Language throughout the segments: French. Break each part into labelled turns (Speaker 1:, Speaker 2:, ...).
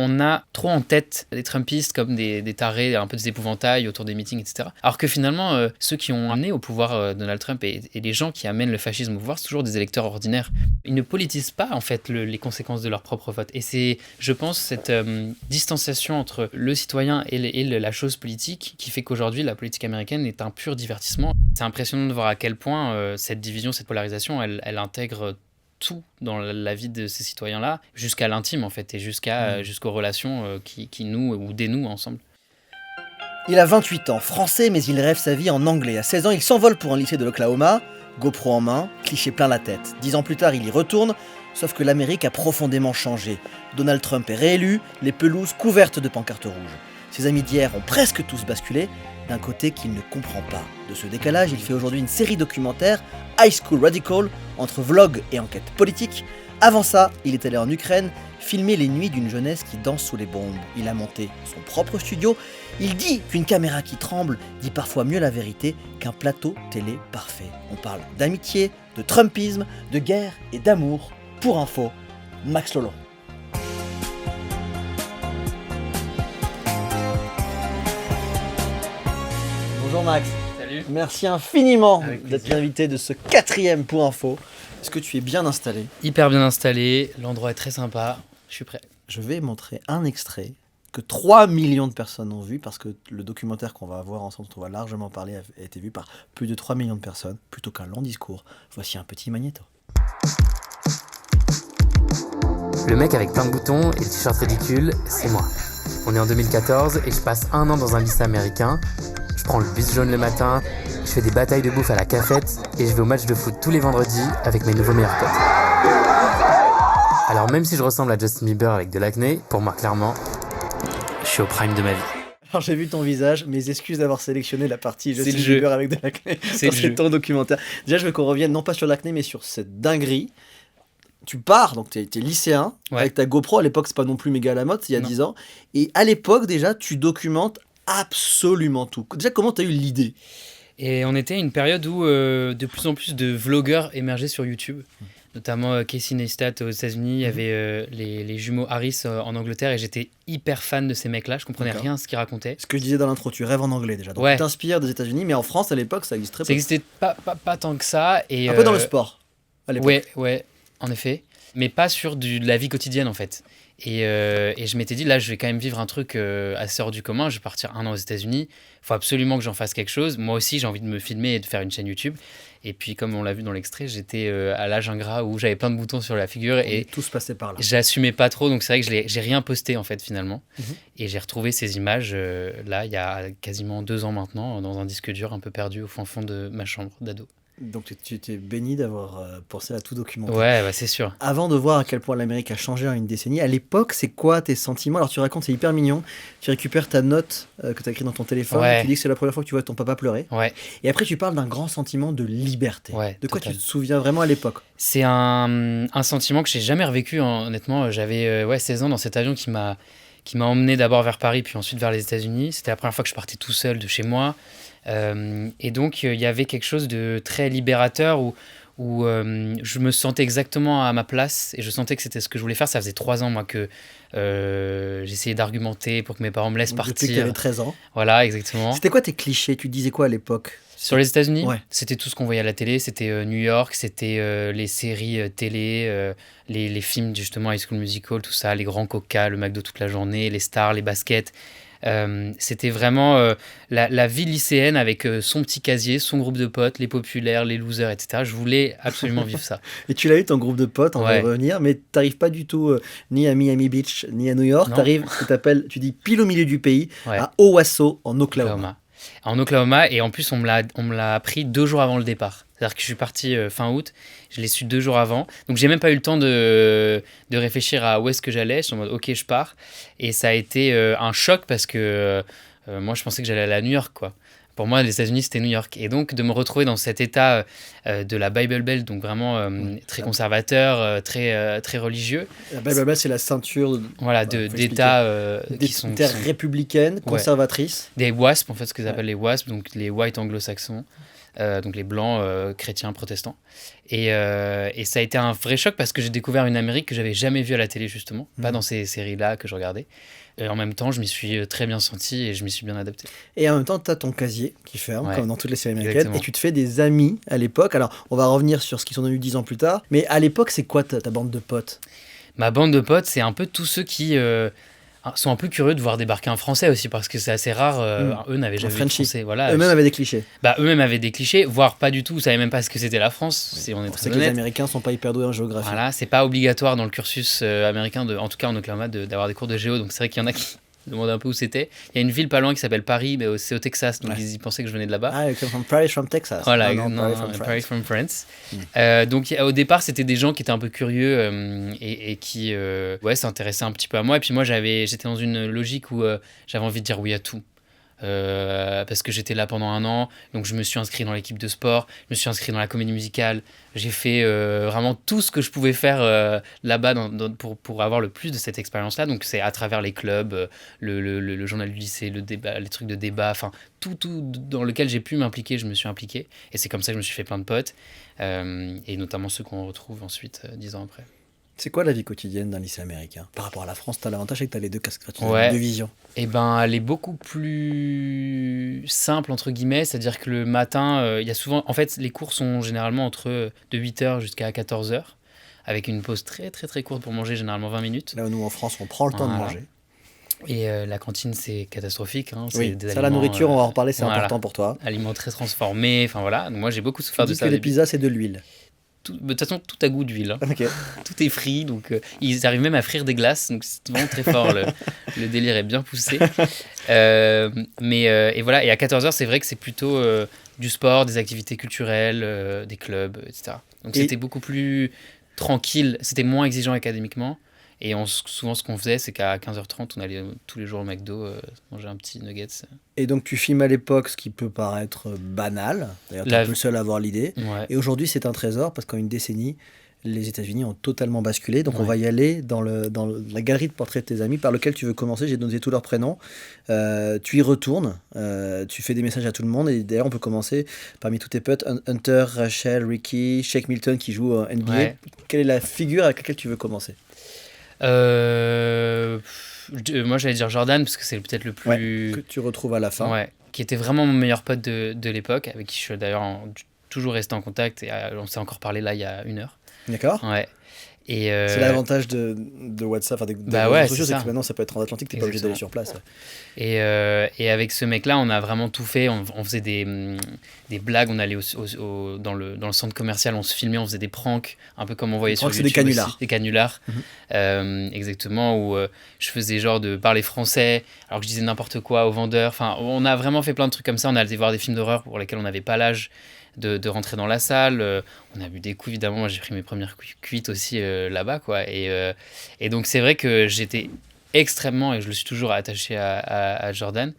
Speaker 1: on a trop en tête les Trumpistes comme des tarés, un peu des épouvantails autour des meetings, etc. Alors que finalement, ceux qui ont amené au pouvoir Donald Trump et les gens qui amènent le fascisme au pouvoir, c'est toujours des électeurs ordinaires. Ils ne politisent pas en fait les conséquences de leur propre vote. Et c'est, je pense, cette distanciation entre le citoyen et la chose politique qui fait qu'aujourd'hui, la politique américaine est un pur divertissement. C'est impressionnant de voir à quel point cette division, cette polarisation, elle intègre tout dans la vie de ces citoyens-là, jusqu'à l'intime en fait, et jusqu'aux relations qui nouent ou dénouent ensemble.
Speaker 2: Il a 28 ans, français, mais il rêve sa vie en anglais. À 16 ans, il s'envole pour un lycée de l'Oklahoma, GoPro en main, cliché plein la tête. 10 ans plus tard, il y retourne, sauf que l'Amérique a profondément changé. Donald Trump est réélu, les pelouses couvertes de pancartes rouges. Ses amis d'hier ont presque tous basculé, d'un côté qu'il ne comprend pas. De ce décalage, il fait aujourd'hui une série documentaire, High School Radical, entre vlog et enquête politique. Avant ça, il est allé en Ukraine, filmer les nuits d'une jeunesse qui danse sous les bombes. Il a monté son propre studio. Il dit qu'une caméra qui tremble dit parfois mieux la vérité qu'un plateau télé parfait. On parle d'amitié, de Trumpisme, de guerre et d'amour. Pour info, Max Lolon. Bonjour Max.
Speaker 1: Salut.
Speaker 2: Merci infiniment
Speaker 1: Avec
Speaker 2: d'être
Speaker 1: plaisir.
Speaker 2: l'invité de ce 4e Pour Info. Est-ce que tu es bien installé ?
Speaker 1: Hyper bien installé, l'endroit est très sympa, je suis prêt.
Speaker 2: Je vais montrer un extrait que 3 millions de personnes ont vu, parce que le documentaire qu'on va voir ensemble, dont on va largement parler, a été vu par plus de 3 millions de personnes, plutôt qu'un long discours. Voici un petit magnéto.
Speaker 3: Le mec avec plein de boutons et le t-shirt ridicule, c'est moi. On est en 2014 et je passe 1 an dans un lycée américain. Je prends le bus jaune le matin, je fais des batailles de bouffe à la cafette et je vais au match de foot tous les vendredis avec mes nouveaux meilleurs potes. Alors même si je ressemble à Justin Bieber avec de l'acné, pour moi clairement, je suis au prime de ma vie.
Speaker 2: Alors j'ai vu ton visage, mes excuses d'avoir sélectionné la partie
Speaker 1: C'est
Speaker 2: Justin
Speaker 1: le jeu.
Speaker 2: Bieber avec de l'acné
Speaker 1: C'est
Speaker 2: dans
Speaker 1: le jeu.
Speaker 2: ton documentaire. Déjà je veux qu'on revienne non pas sur l'acné mais sur cette dinguerie. Tu pars, donc t'es lycéen,
Speaker 1: Ouais.
Speaker 2: avec ta GoPro, à l'époque c'est pas non plus méga à la mode, c'est il y a
Speaker 1: Non.
Speaker 2: 10 ans, et à l'époque déjà tu documentes absolument tout. Déjà comment t'as eu l'idée ?
Speaker 1: Et on était à une période où de plus en plus de vlogueurs émergeaient sur YouTube, notamment Casey Neistat aux États-Unis, il y avait les jumeaux Harris en Angleterre, et j'étais hyper fan de ces mecs-là, je comprenais
Speaker 2: D'accord.
Speaker 1: rien à ce qu'ils racontaient.
Speaker 2: Ce que je disais dans l'intro, tu rêves en anglais déjà, donc
Speaker 1: Ouais.
Speaker 2: tu t'inspires des États-Unis, mais en France à l'époque ça existe très
Speaker 1: Ça
Speaker 2: peu.
Speaker 1: existait pas tant que ça. Et,
Speaker 2: Un peu dans le sport à l'époque.
Speaker 1: Ouais, en effet. Mais pas sur de la vie quotidienne, en fait. Et je m'étais dit, là, je vais quand même vivre un truc assez hors du commun. Je vais partir 1 an aux États-Unis. Il faut absolument que j'en fasse quelque chose. Moi aussi, j'ai envie de me filmer et de faire une chaîne YouTube. Et puis, comme on l'a vu dans l'extrait, j'étais à l'âge ingrat où j'avais plein de boutons sur la figure et
Speaker 2: Tout se passait par là.
Speaker 1: j'assumais pas trop. Donc, c'est vrai que j'ai rien posté, en fait, finalement.
Speaker 2: Mhm.
Speaker 1: Et j'ai retrouvé ces images, là, il y a quasiment 2 ans maintenant, dans un disque dur un peu perdu au fin fond de ma chambre d'ado.
Speaker 2: Donc tu étais béni d'avoir pensé à tout documenter.
Speaker 1: Ouais, bah, c'est sûr.
Speaker 2: Avant de voir à quel point l'Amérique a changé en une décennie, à l'époque, c'est quoi tes sentiments ? Alors tu racontes, c'est hyper mignon, tu récupères ta note que tu as écrite dans ton téléphone,
Speaker 1: Ouais.
Speaker 2: tu dis que c'est la première fois que tu vois ton papa pleurer,
Speaker 1: Ouais.
Speaker 2: et après tu parles d'un grand sentiment de liberté.
Speaker 1: Ouais,
Speaker 2: De quoi
Speaker 1: total.
Speaker 2: tu te souviens vraiment à l'époque ?
Speaker 1: C'est un sentiment que j'ai jamais revécu, hein, honnêtement. J'avais 16 ans dans cet avion qui m'a emmené d'abord vers Paris, puis ensuite vers les États-Unis. C'était la première fois que je partais tout seul de chez moi. Et donc, il y avait quelque chose de très libérateur où je me sentais exactement à ma place et je sentais que c'était ce que je voulais faire. Ça faisait 3 ans, moi, que j'essayais d'argumenter pour que mes parents me laissent
Speaker 2: Donc, depuis que tu avais
Speaker 1: partir.
Speaker 2: 13 ans.
Speaker 1: Voilà, exactement.
Speaker 2: C'était quoi tes clichés ? Tu disais quoi à l'époque ?
Speaker 1: Sur les États-Unis,
Speaker 2: Ouais.
Speaker 1: c'était tout ce qu'on voyait à la télé. C'était New York, c'était les séries télé, les films justement High School Musical, tout ça, les grands coca, le McDo toute la journée, les stars, les baskets. C'était vraiment la vie lycéenne avec son petit casier, son groupe de potes, les populaires, les losers, etc. Je voulais absolument vivre ça.
Speaker 2: Et tu l'as eu ton groupe de potes, on va y
Speaker 1: Ouais.
Speaker 2: revenir, mais t'arrives pas du tout ni à Miami Beach, ni à New York,
Speaker 1: Non.
Speaker 2: t'arrives, tu dis pile au milieu du pays,
Speaker 1: Ouais.
Speaker 2: à Owasso, en Oklahoma.
Speaker 1: Oklahoma. En Oklahoma, et en plus on me l'a appris 2 jours avant le départ. C'est-à-dire que je suis parti fin août, je l'ai su 2 jours avant, donc j'ai même pas eu le temps de réfléchir à où est-ce que j'allais. Je suis en mode ok, je pars, et ça a été un choc parce que moi je pensais que j'allais aller à New York, quoi. Pour moi, les États-Unis, c'était New York. Et donc, de me retrouver dans cet état de la Bible Belt, donc vraiment très conservateur, très religieux,
Speaker 2: La Bible Belt, c'est la ceinture
Speaker 1: voilà,
Speaker 2: faut expliquer.
Speaker 1: d'États
Speaker 2: des
Speaker 1: qui sont
Speaker 2: terres républicaines, conservatrices.
Speaker 1: des WASP, en fait, ce qu'ils appellent les WASP, donc les White anglo-saxons. donc les blancs chrétiens protestants. Et ça a été un vrai choc parce que j'ai découvert une Amérique que j'avais jamais vue à la télé, justement, pas dans ces séries-là que je regardais. Et en même temps, je m'y suis très bien senti et je m'y suis bien adapté.
Speaker 2: Et en même temps, tu as ton casier qui ferme, comme dans toutes les séries américaines,
Speaker 1: exactement.
Speaker 2: et tu te fais des amis à l'époque. Alors, on va revenir sur ce qu'ils sont devenus 10 ans plus tard, mais à l'époque, c'est quoi ta bande de potes ?
Speaker 1: Ma bande de potes, c'est un peu tous ceux qui sont un peu curieux de voir débarquer un Français aussi, parce que c'est assez rare. Eux n'avaient jamais vu de Français. Voilà.
Speaker 2: Eux-mêmes avaient des clichés.
Speaker 1: Eux-mêmes avaient des clichés, voire pas du tout. Ils savaient même pas ce que c'était la France, si on est très
Speaker 2: honnête. Que les Américains sont pas hyper doués en géographie.
Speaker 1: Voilà, c'est pas obligatoire dans le cursus américain, en tout cas en Oklahoma, d'avoir des cours de géo. Donc c'est vrai qu'il y en a qui demandaient un peu où c'était. Il y a une ville pas loin qui s'appelle Paris, mais c'est au Texas, donc ils pensaient que je venais de là-bas.
Speaker 2: Ah, from Paris, from Texas.
Speaker 1: Voilà, Paris from France. Donc au départ, c'était des gens qui étaient un peu curieux et qui s'intéressaient un petit peu à moi. Et puis moi, j'étais dans une logique où j'avais envie de dire oui à tout. Parce que j'étais là pendant un an, donc je me suis inscrit dans l'équipe de sport, je me suis inscrit dans la comédie musicale, j'ai fait vraiment tout ce que je pouvais faire là-bas pour avoir le plus de cette expérience-là. Donc c'est à travers les clubs, le journal du lycée, le débat, les trucs de débat, enfin tout dans lequel j'ai pu m'impliquer, je me suis impliqué, et c'est comme ça que je me suis fait plein de potes, et notamment ceux qu'on retrouve ensuite 10 ans après.
Speaker 2: C'est quoi la vie quotidienne d'un lycée américain ? Par rapport à la France, tu as l'avantage que tu as les deux casquettes,
Speaker 1: les
Speaker 2: deux visions.
Speaker 1: Et elle est beaucoup plus simple, entre guillemets, c'est-à-dire que le matin, il y a souvent... En fait, les cours sont généralement de 8h jusqu'à 14h, avec une pause très très très courte pour manger, généralement 20 minutes.
Speaker 2: Là où nous, en France, on prend le temps de manger.
Speaker 1: Et la cantine, c'est catastrophique.
Speaker 2: Oui, ça, la nourriture, on va en reparler, c'est important pour toi.
Speaker 1: Aliments très transformés, enfin voilà. Donc, moi, j'ai beaucoup souffert de ça.
Speaker 2: Tu dis que les pizzas, c'est de l'huile.
Speaker 1: De toute façon, tout a goût d'huile.
Speaker 2: Okay.
Speaker 1: Tout est frit, donc ils arrivent même à frire des glaces, donc c'est vraiment très fort. Le délire est bien poussé. Et voilà, et à 14h, c'est vrai que c'est plutôt du sport, des activités culturelles, des clubs, etc. Donc c'était beaucoup plus tranquille, c'était moins exigeant académiquement. Et souvent, ce qu'on faisait, c'est qu'à 15h30, on allait tous les jours au McDo manger un petit nuggets.
Speaker 2: Et donc, tu filmes à l'époque ce qui peut paraître banal. D'ailleurs, tu es un peu le seul à avoir l'idée.
Speaker 1: Ouais.
Speaker 2: Et aujourd'hui, c'est un trésor parce qu'en une décennie, les États-Unis ont totalement basculé. Donc, on va y aller dans la galerie de portraits de tes amis par lequel tu veux commencer. J'ai donné tous leurs prénoms. Tu y retournes. Tu fais des messages à tout le monde. Et d'ailleurs, on peut commencer parmi tous tes potes. Hunter, Rachel, Ricky, Shake Milton qui joue en NBA. Ouais. Quelle est la figure avec laquelle tu veux commencer ?
Speaker 1: Moi j'allais dire Jordan parce que c'est peut-être le plus...
Speaker 2: que tu retrouves à la fin.
Speaker 1: Qui était vraiment mon meilleur pote de l'époque, avec qui je suis d'ailleurs toujours resté en contact, et on s'est encore parlé là il y a 1 heure.
Speaker 2: D'accord.
Speaker 1: Ouais. Et
Speaker 2: c'est l'avantage de WhatsApp, des réseaux sociaux, c'est que maintenant ça peut être transatlantique, t'es pas obligé d'aller sur place.
Speaker 1: Et avec ce mec-là, on a vraiment tout fait. On faisait des blagues, on allait dans le centre commercial, on se filmait, on faisait des pranks, un peu comme on voyait sur YouTube.
Speaker 2: C'est des canulars.
Speaker 1: Des canulars, exactement, où je faisais genre de parler français, alors que je disais n'importe quoi aux vendeurs. Enfin, on a vraiment fait plein de trucs comme ça. On a allé voir des films d'horreur pour lesquels on n'avait pas l'âge de rentrer dans la salle. On a bu des coups, évidemment. Moi, j'ai pris mes premières cuites aussi là-bas, quoi. Et donc, c'est vrai que j'étais extrêmement, et je le suis toujours, attaché à Jordan.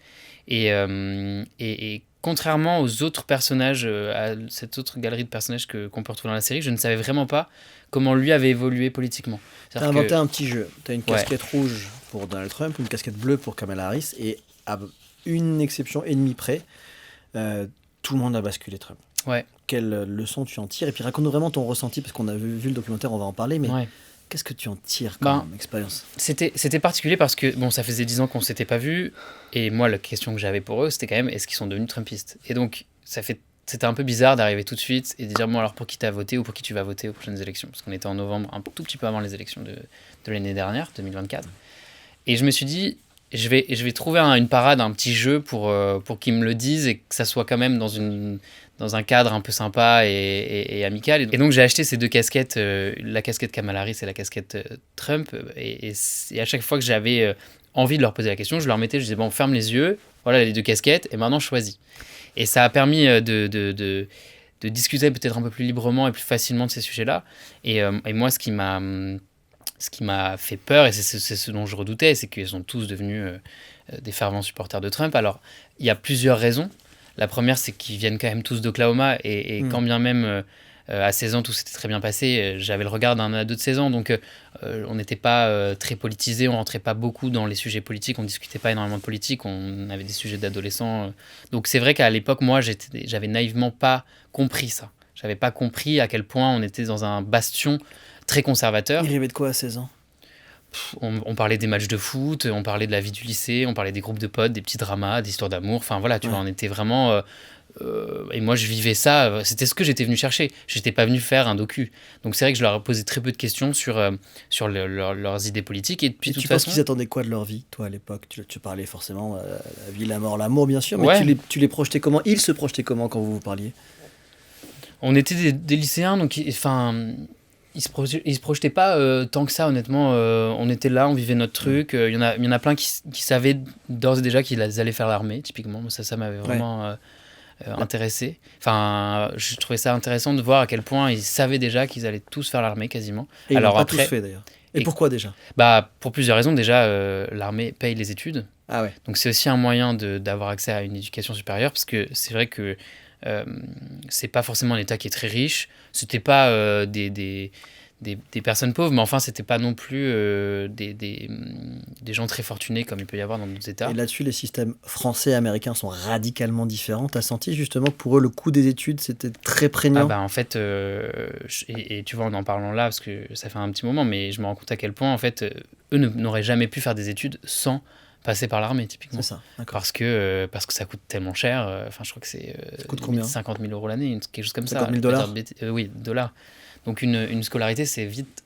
Speaker 1: Et contrairement aux autres personnages, à cette autre galerie de personnages qu'on peut retrouver dans la série, je ne savais vraiment pas comment lui avait évolué politiquement.
Speaker 2: T'as inventé un petit jeu. T'as une casquette rouge pour Donald Trump, une casquette bleue pour Kamala Harris, et à une exception et demie près, tout le monde a basculé Trump.
Speaker 1: Ouais.
Speaker 2: Quelle leçon tu en tires ? Et puis raconte-nous vraiment ton ressenti, parce qu'on a vu le documentaire, on va en parler, mais qu'est-ce que tu en tires comme expérience ?
Speaker 1: C'était particulier parce que ça faisait 10 ans qu'on ne s'était pas vus, et moi la question que j'avais pour eux, c'était quand même est-ce qu'ils sont devenus trumpistes ? Et donc c'était un peu bizarre d'arriver tout de suite et de dire bon alors pour qui tu as voté ou pour qui tu vas voter aux prochaines élections, parce qu'on était en novembre, un tout petit peu avant les élections de l'année dernière, 2024. Et je me suis dit je vais trouver une parade, un petit jeu pour qu'ils me le disent et que ça soit quand même dans un cadre un peu sympa et amical. Et donc j'ai acheté ces deux casquettes, la casquette Kamala Harris et la casquette Trump. Et à chaque fois que j'avais envie de leur poser la question, je leur mettais, je disais bon, ferme les yeux, voilà les deux casquettes, et maintenant choisis. Et ça a permis de discuter peut-être un peu plus librement et plus facilement de ces sujets-là. Et moi, ce qui m'a fait peur, et c'est ce dont je redoutais, c'est qu'ils sont tous devenus des fervents supporters de Trump. Alors, il y a plusieurs raisons. La première, c'est qu'ils viennent quand même tous d'Oklahoma, et quand bien même À 16 ans, tout s'était très bien passé. J'avais le regard d'un ado de 16 ans, donc on n'était pas très politisé, on rentrait pas beaucoup dans les sujets politiques, on discutait pas énormément de politique, on avait des sujets d'adolescents. Donc c'est vrai qu'à l'époque, moi, j'avais naïvement pas compris ça. J'avais pas compris à quel point on était dans un bastion très conservateur.
Speaker 2: Il rêvait de quoi à 16 ans?
Speaker 1: On parlait des matchs de foot, on parlait de la vie du lycée, on parlait des groupes de potes, des petits dramas, des histoires d'amour. Enfin voilà, tu vois, on était vraiment. Et moi, je vivais ça. C'était ce que j'étais venu chercher. J'étais pas venu faire un docu. Donc c'est vrai que je leur ai posé très peu de questions sur leurs idées politiques. Et puis
Speaker 2: Et
Speaker 1: de toute
Speaker 2: tu penses
Speaker 1: façon,
Speaker 2: qu'ils attendaient quoi de leur vie, toi, à l'époque? Tu parlais forcément la vie, la mort, l'amour, bien sûr, mais
Speaker 1: Ouais.
Speaker 2: tu les projetais comment? Ils se projetaient comment quand vous parliez?
Speaker 1: on était des lycéens, donc enfin. Ils se projetaient pas tant que ça, honnêtement. On était là, on vivait notre truc. Il y en a plein qui savaient d'ores et déjà qu'ils allaient faire l'armée, typiquement. Moi, ça m'avait vraiment intéressé. Enfin, je trouvais ça intéressant de voir à quel point ils savaient déjà qu'ils allaient tous faire l'armée, quasiment.
Speaker 2: Et ils l'ont
Speaker 1: Alors
Speaker 2: pas
Speaker 1: après,
Speaker 2: tous fait, d'ailleurs. Et
Speaker 1: et-
Speaker 2: pourquoi déjà?
Speaker 1: bah, pour plusieurs raisons. Déjà, l'armée paye les études.
Speaker 2: Ah ouais.
Speaker 1: Donc c'est aussi un moyen d'avoir accès à une éducation supérieure, parce que c'est vrai que euh, c'est pas forcément un État qui est très riche. C'était pas des personnes pauvres, mais enfin, c'était pas non plus des gens très fortunés comme il peut y avoir dans d'autres États.
Speaker 2: Et là-dessus, les systèmes français et américains sont radicalement différents. T'as senti justement que pour eux, le coût des études, c'était très
Speaker 1: Ah
Speaker 2: prégnant?
Speaker 1: bah en fait, et tu vois, en parlant là, parce que ça fait un petit moment, mais je me rends compte à quel point, en fait, eux n'auraient jamais pu faire des études sans passer par l'armée, typiquement.
Speaker 2: C'est ça, d'accord.
Speaker 1: Parce que ça coûte tellement cher. Enfin, je crois que c'est
Speaker 2: Ça coûte
Speaker 1: limite
Speaker 2: combien?
Speaker 1: 50 000 euros l'année, quelque chose comme
Speaker 2: 50 000
Speaker 1: ça. Je vais pas
Speaker 2: dollars?
Speaker 1: dire de oui, dollars. Donc une scolarité, c'est vite.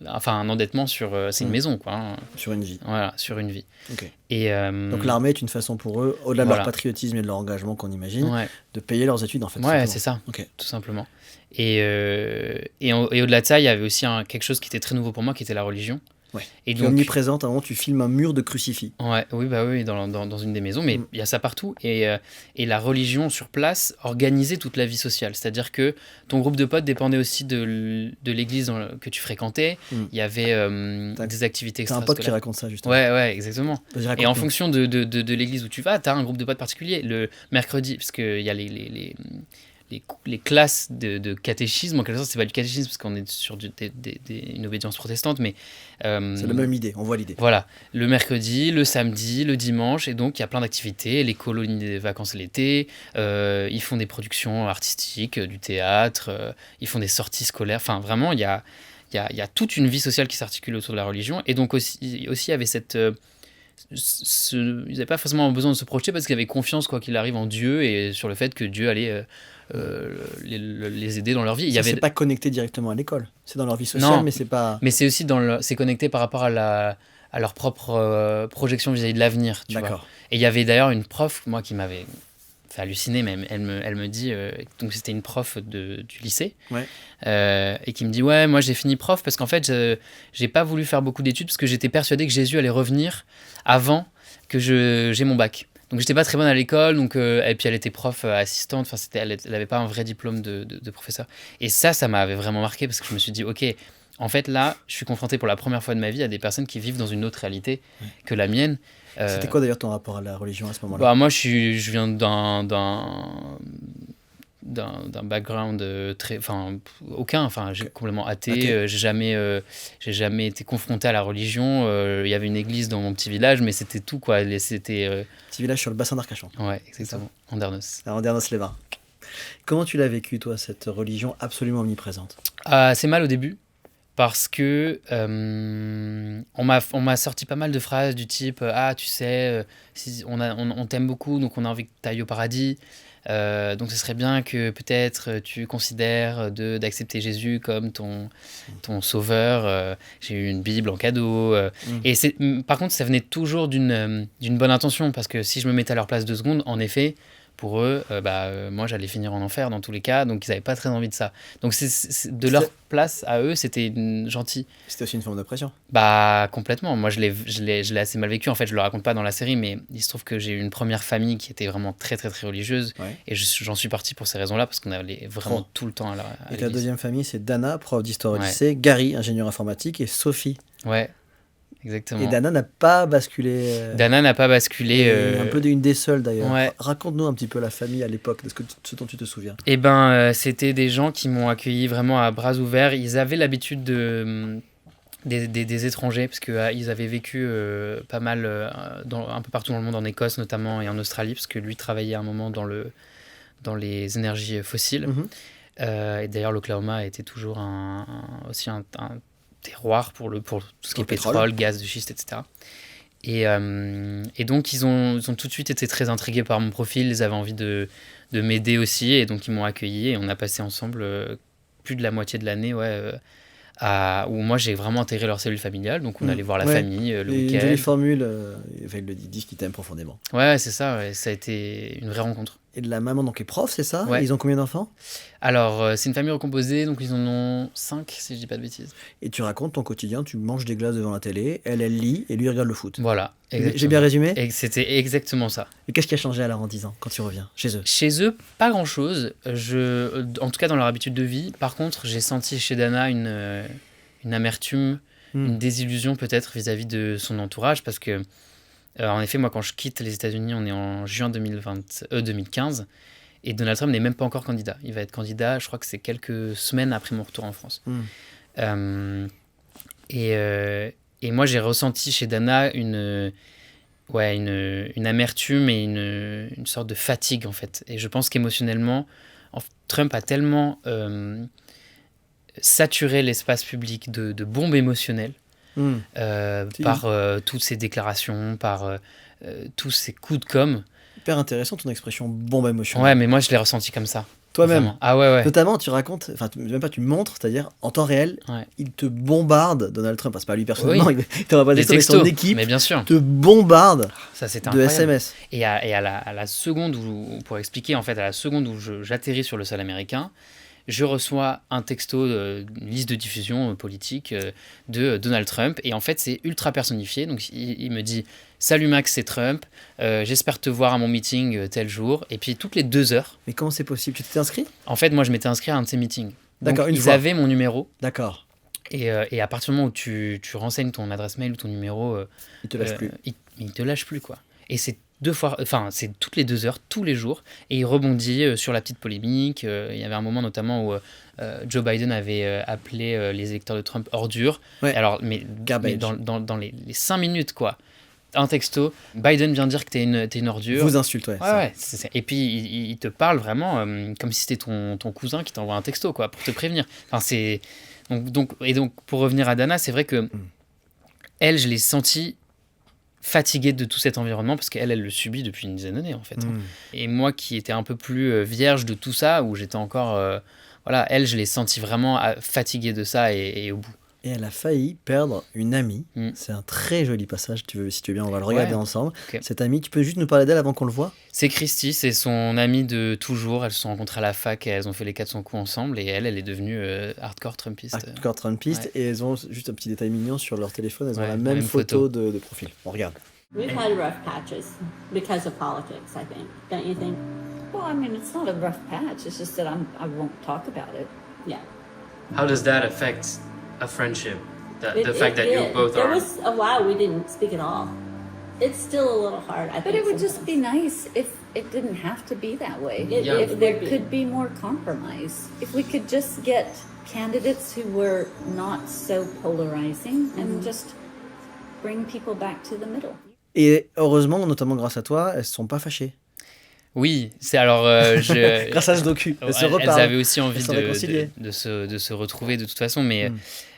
Speaker 1: Enfin, un endettement sur. C'est une maison, quoi, hein.
Speaker 2: Sur une vie.
Speaker 1: Voilà, sur une vie.
Speaker 2: Ok.
Speaker 1: Et,
Speaker 2: Donc l'armée est une façon pour eux, au-delà de
Speaker 1: Voilà.
Speaker 2: leur patriotisme et de leur engagement qu'on imagine,
Speaker 1: Ouais,
Speaker 2: de payer leurs études en fait.
Speaker 1: ouais,
Speaker 2: simplement.
Speaker 1: c'est ça,
Speaker 2: Ok.
Speaker 1: tout simplement. Et au-delà de ça, il y avait aussi quelque chose qui était très nouveau pour moi, qui était la religion.
Speaker 2: Ouais.
Speaker 1: Et
Speaker 2: Qui est
Speaker 1: donc,
Speaker 2: omniprésente, à un moment tu filmes un mur de crucifix.
Speaker 1: ouais, oui, bah oui, dans une des maisons, mais
Speaker 2: Mm.
Speaker 1: il y a ça partout. Et la religion sur place organisait toute la vie sociale. C'est-à-dire que ton groupe de potes dépendait aussi de l'église que tu fréquentais.
Speaker 2: Mm.
Speaker 1: Il y avait
Speaker 2: T'as-
Speaker 1: des activités
Speaker 2: T'as un pote qui
Speaker 1: extrascolaires.
Speaker 2: raconte ça justement.
Speaker 1: Ouais, ouais, exactement.
Speaker 2: Vas-y,
Speaker 1: Et en
Speaker 2: raconte-nous.
Speaker 1: fonction de l'église où tu vas, tu as un groupe de potes particulier. Le mercredi, parce qu'il y a les classes de catéchisme, en quelque sorte, c'est pas du catéchisme, parce qu'on est sur une obédience protestante, mais.
Speaker 2: C'est la même idée, on voit l'idée.
Speaker 1: Voilà, le mercredi, le samedi, le dimanche, et donc il y a plein d'activités, les colonies des vacances l'été, ils font des productions artistiques, du théâtre, ils font des sorties scolaires, enfin vraiment, il y a toute une vie sociale qui s'articule autour de la religion, et donc aussi il y avait ils n'avaient pas forcément besoin de se projeter parce qu'ils avaient confiance, quoi qu'il arrive, en Dieu et sur le fait que Dieu allait les aider dans leur vie. Il y
Speaker 2: Ça,
Speaker 1: avait...
Speaker 2: c'est pas connecté directement à l'école. C'est dans leur vie sociale,
Speaker 1: Non.
Speaker 2: mais c'est pas.
Speaker 1: Mais c'est aussi c'est connecté par rapport à leur propre projection vis-à-vis de l'avenir, tu vois.
Speaker 2: D'accord.
Speaker 1: Et il y avait d'ailleurs une prof, moi, qui m'avait fait halluciner, mais elle me dit, donc c'était une prof du lycée,
Speaker 2: Ouais.
Speaker 1: et qui me dit, ouais, moi j'ai fini prof parce qu'en fait, j'ai pas voulu faire beaucoup d'études parce que j'étais persuadé que Jésus allait revenir avant que j'ai mon bac. Donc j'étais pas très bonne à l'école, donc, et puis elle était prof assistante, enfin, elle avait pas un vrai diplôme de professeur. Et ça m'avait vraiment marqué parce que je me suis dit, ok, en fait là, je suis confronté pour la première fois de ma vie à des personnes qui vivent dans une autre réalité que la mienne.
Speaker 2: C'était quoi d'ailleurs ton rapport à la religion à ce moment-là?
Speaker 1: Bah, moi, je viens d'un background aucun, enfin, j'ai complètement athée.
Speaker 2: Athée.
Speaker 1: J'ai jamais été confronté à la religion. Il y avait une église dans mon petit village, mais c'était tout, quoi. C'était
Speaker 2: Petit village sur le bassin d'Arcachon,
Speaker 1: ouais, exactement, Andernos.
Speaker 2: à Andernos-les-Bains. Comment tu l'as vécu, toi, cette religion absolument omniprésente?
Speaker 1: C'est mal au début. Parce que on m'a sorti pas mal de phrases du type ah, tu sais, on t'aime beaucoup, donc on a envie que tu ailles au paradis. Donc ce serait bien que peut-être tu considères d'accepter Jésus comme ton sauveur. J'ai eu une Bible en cadeau. Et par contre, ça venait toujours d'une bonne intention, parce que si je me mettais à leur place 2 secondes, en effet, pour eux, moi j'allais finir en enfer dans tous les cas, donc ils n'avaient pas très envie de ça. Donc de leur place à eux, c'était gentil.
Speaker 2: C'était aussi une forme de pression.
Speaker 1: Bah complètement, moi je l'ai assez mal vécu, en fait je le raconte pas dans la série, mais il se trouve que j'ai eu une première famille qui était vraiment très très très religieuse,
Speaker 2: Ouais.
Speaker 1: et j'en suis parti pour ces raisons-là, parce qu'on allait vraiment tout le temps à
Speaker 2: Et ta
Speaker 1: l'église.
Speaker 2: deuxième famille, c'est Dana, prof d'histoire au
Speaker 1: Ouais.
Speaker 2: lycée, Gary, ingénieur informatique, et Sophie,
Speaker 1: Ouais, exactement.
Speaker 2: Et Dana n'a pas basculé.
Speaker 1: Dana n'a pas basculé.
Speaker 2: Un peu une des seules d'ailleurs.
Speaker 1: Ouais.
Speaker 2: Raconte-nous un petit peu la famille à l'époque, de ce dont tu te souviens.
Speaker 1: Eh ben, c'était des gens qui m'ont accueilli vraiment à bras ouverts. Ils avaient l'habitude des étrangers, parce qu'ils avaient vécu pas mal un peu partout dans le monde, en Écosse notamment et en Australie, parce que lui travaillait à un moment dans les énergies fossiles. Et d'ailleurs, l'Oklahoma était toujours aussi un terroir pour tout ce qui est pétrole, gaz de schiste, etc. Et donc, ils ont tout de suite été très intrigués par mon profil. Ils avaient envie de m'aider aussi. Et donc, ils m'ont accueilli. Et on a passé ensemble plus de la moitié de l'année, où moi, j'ai vraiment intégré leur cellule familiale. Donc, on allait voir la famille le week-end.
Speaker 2: Une jolie formule. Ils disent qu'ils t'aiment profondément.
Speaker 1: Ouais, c'est ça. Ouais. Ça a été une vraie rencontre.
Speaker 2: Et de la maman, donc, est prof, c'est ça?
Speaker 1: Ouais.
Speaker 2: Ils ont combien d'enfants?
Speaker 1: Alors, c'est une famille recomposée, donc ils en ont 5, si je dis pas de bêtises.
Speaker 2: Et tu racontes ton quotidien, tu manges des glaces devant la télé, elle lit, et lui, il regarde le foot.
Speaker 1: Voilà, exactement.
Speaker 2: J'ai bien résumé?
Speaker 1: Et c'était exactement ça.
Speaker 2: Et qu'est-ce qui a changé alors en 10 ans, quand tu reviens, chez eux?
Speaker 1: Chez eux, pas grand-chose. En tout cas, dans leur habitude de vie. Par contre, j'ai senti chez Dana une amertume, une désillusion peut-être vis-à-vis de son entourage, parce que, en effet, moi, quand je quitte les États-Unis, on est en juin 2015, et Donald Trump n'est même pas encore candidat. Il va être candidat, je crois que c'est quelques semaines après mon retour en France. Et moi, j'ai ressenti chez Dana une amertume et une sorte de fatigue, en fait. Et je pense qu'émotionnellement, Trump a tellement saturé l'espace public de bombes émotionnelles par toutes ses déclarations, par tous ses coups de com'.
Speaker 2: Hyper intéressant ton expression bombe émotionnelle.
Speaker 1: Ouais, mais moi je l'ai ressenti comme ça.
Speaker 2: Toi-même.
Speaker 1: Vraiment. Ah ouais.
Speaker 2: Notamment, tu racontes, enfin même pas, tu montres, c'est-à-dire en temps réel, il te bombarde, Donald Trump, c'est pas lui personnellement, il t'envoie pas des textos, mais son équipe
Speaker 1: mais bien sûr.
Speaker 2: te bombarde
Speaker 1: ça,
Speaker 2: de
Speaker 1: incroyable.
Speaker 2: SMS.
Speaker 1: Et à la seconde pour expliquer, en fait, à la seconde où j'atterris sur le sol américain, je reçois un texto, une liste de diffusion politique de Donald Trump. Et en fait, c'est ultra personnifié. Donc, il me dit « Salut Max, c'est Trump. J'espère te voir à mon meeting tel jour. » Et puis, toutes les 2 heures...
Speaker 2: Mais comment c'est possible? Tu t'es inscrit?
Speaker 1: En fait, moi, je m'étais inscrit à un de ces meetings.
Speaker 2: D'accord,
Speaker 1: ils avaient mon numéro.
Speaker 2: D'accord.
Speaker 1: Et à partir du moment où tu renseignes ton adresse mail ou ton numéro...
Speaker 2: il te lâche plus.
Speaker 1: Il te lâche plus, quoi. Et c'est c'est toutes les 2 heures, tous les jours, et il rebondit sur la petite polémique. Il y avait un moment notamment où Joe Biden avait appelé les électeurs de Trump ordures.
Speaker 2: Ouais.
Speaker 1: Alors, mais dans les 5 minutes, quoi. Un texto, Biden vient dire que t'es une ordure.
Speaker 2: Vous insulte, ouais.
Speaker 1: Et puis il te parle vraiment comme si c'était ton cousin qui t'envoie un texto, quoi, pour te prévenir. Enfin, c'est donc pour revenir à Dana, c'est vrai que elle, je l'ai sentie fatiguée de tout cet environnement, parce qu'elle le subit depuis une dizaine d'années, en fait. Et moi qui étais un peu plus vierge de tout ça, où j'étais encore... elle, je l'ai sentie vraiment fatiguée de ça et au bout.
Speaker 2: Et elle a failli perdre une amie. C'est un très joli passage, si tu veux bien, on va le regarder ensemble. Okay. Cette amie, tu peux juste nous parler d'elle avant qu'on le voit?
Speaker 1: C'est Christy, c'est son amie de toujours. Elles se sont rencontrées à la fac et elles ont fait les 400 coups ensemble. Et elle est devenue hardcore Trumpiste.
Speaker 2: Hardcore Trumpiste. Ouais. Et elles ont juste un petit détail mignon sur leur téléphone. Elles ont la même photo de profil. On regarde.
Speaker 4: We've had rough patches because of politics, I think. Don't you think?
Speaker 5: Well, I mean, it's not a rough patch. It's just that I won't talk about it.
Speaker 4: Yeah.
Speaker 1: How does that affect a friendship? The fact that you both
Speaker 4: are... There was a while we didn't speak at all. It's still a little hard, I think.
Speaker 5: But it would just be nice if it didn't have to be that way. If there could be more compromise. If we could just get candidates who were not so polarizing and just bring people back to the middle.
Speaker 2: Et heureusement, notamment grâce à toi, elles ne se sont pas fâchées.
Speaker 1: Oui, c'est alors...
Speaker 2: grâce à ce docu,
Speaker 1: elles avaient aussi envie de se retrouver de toute façon, mais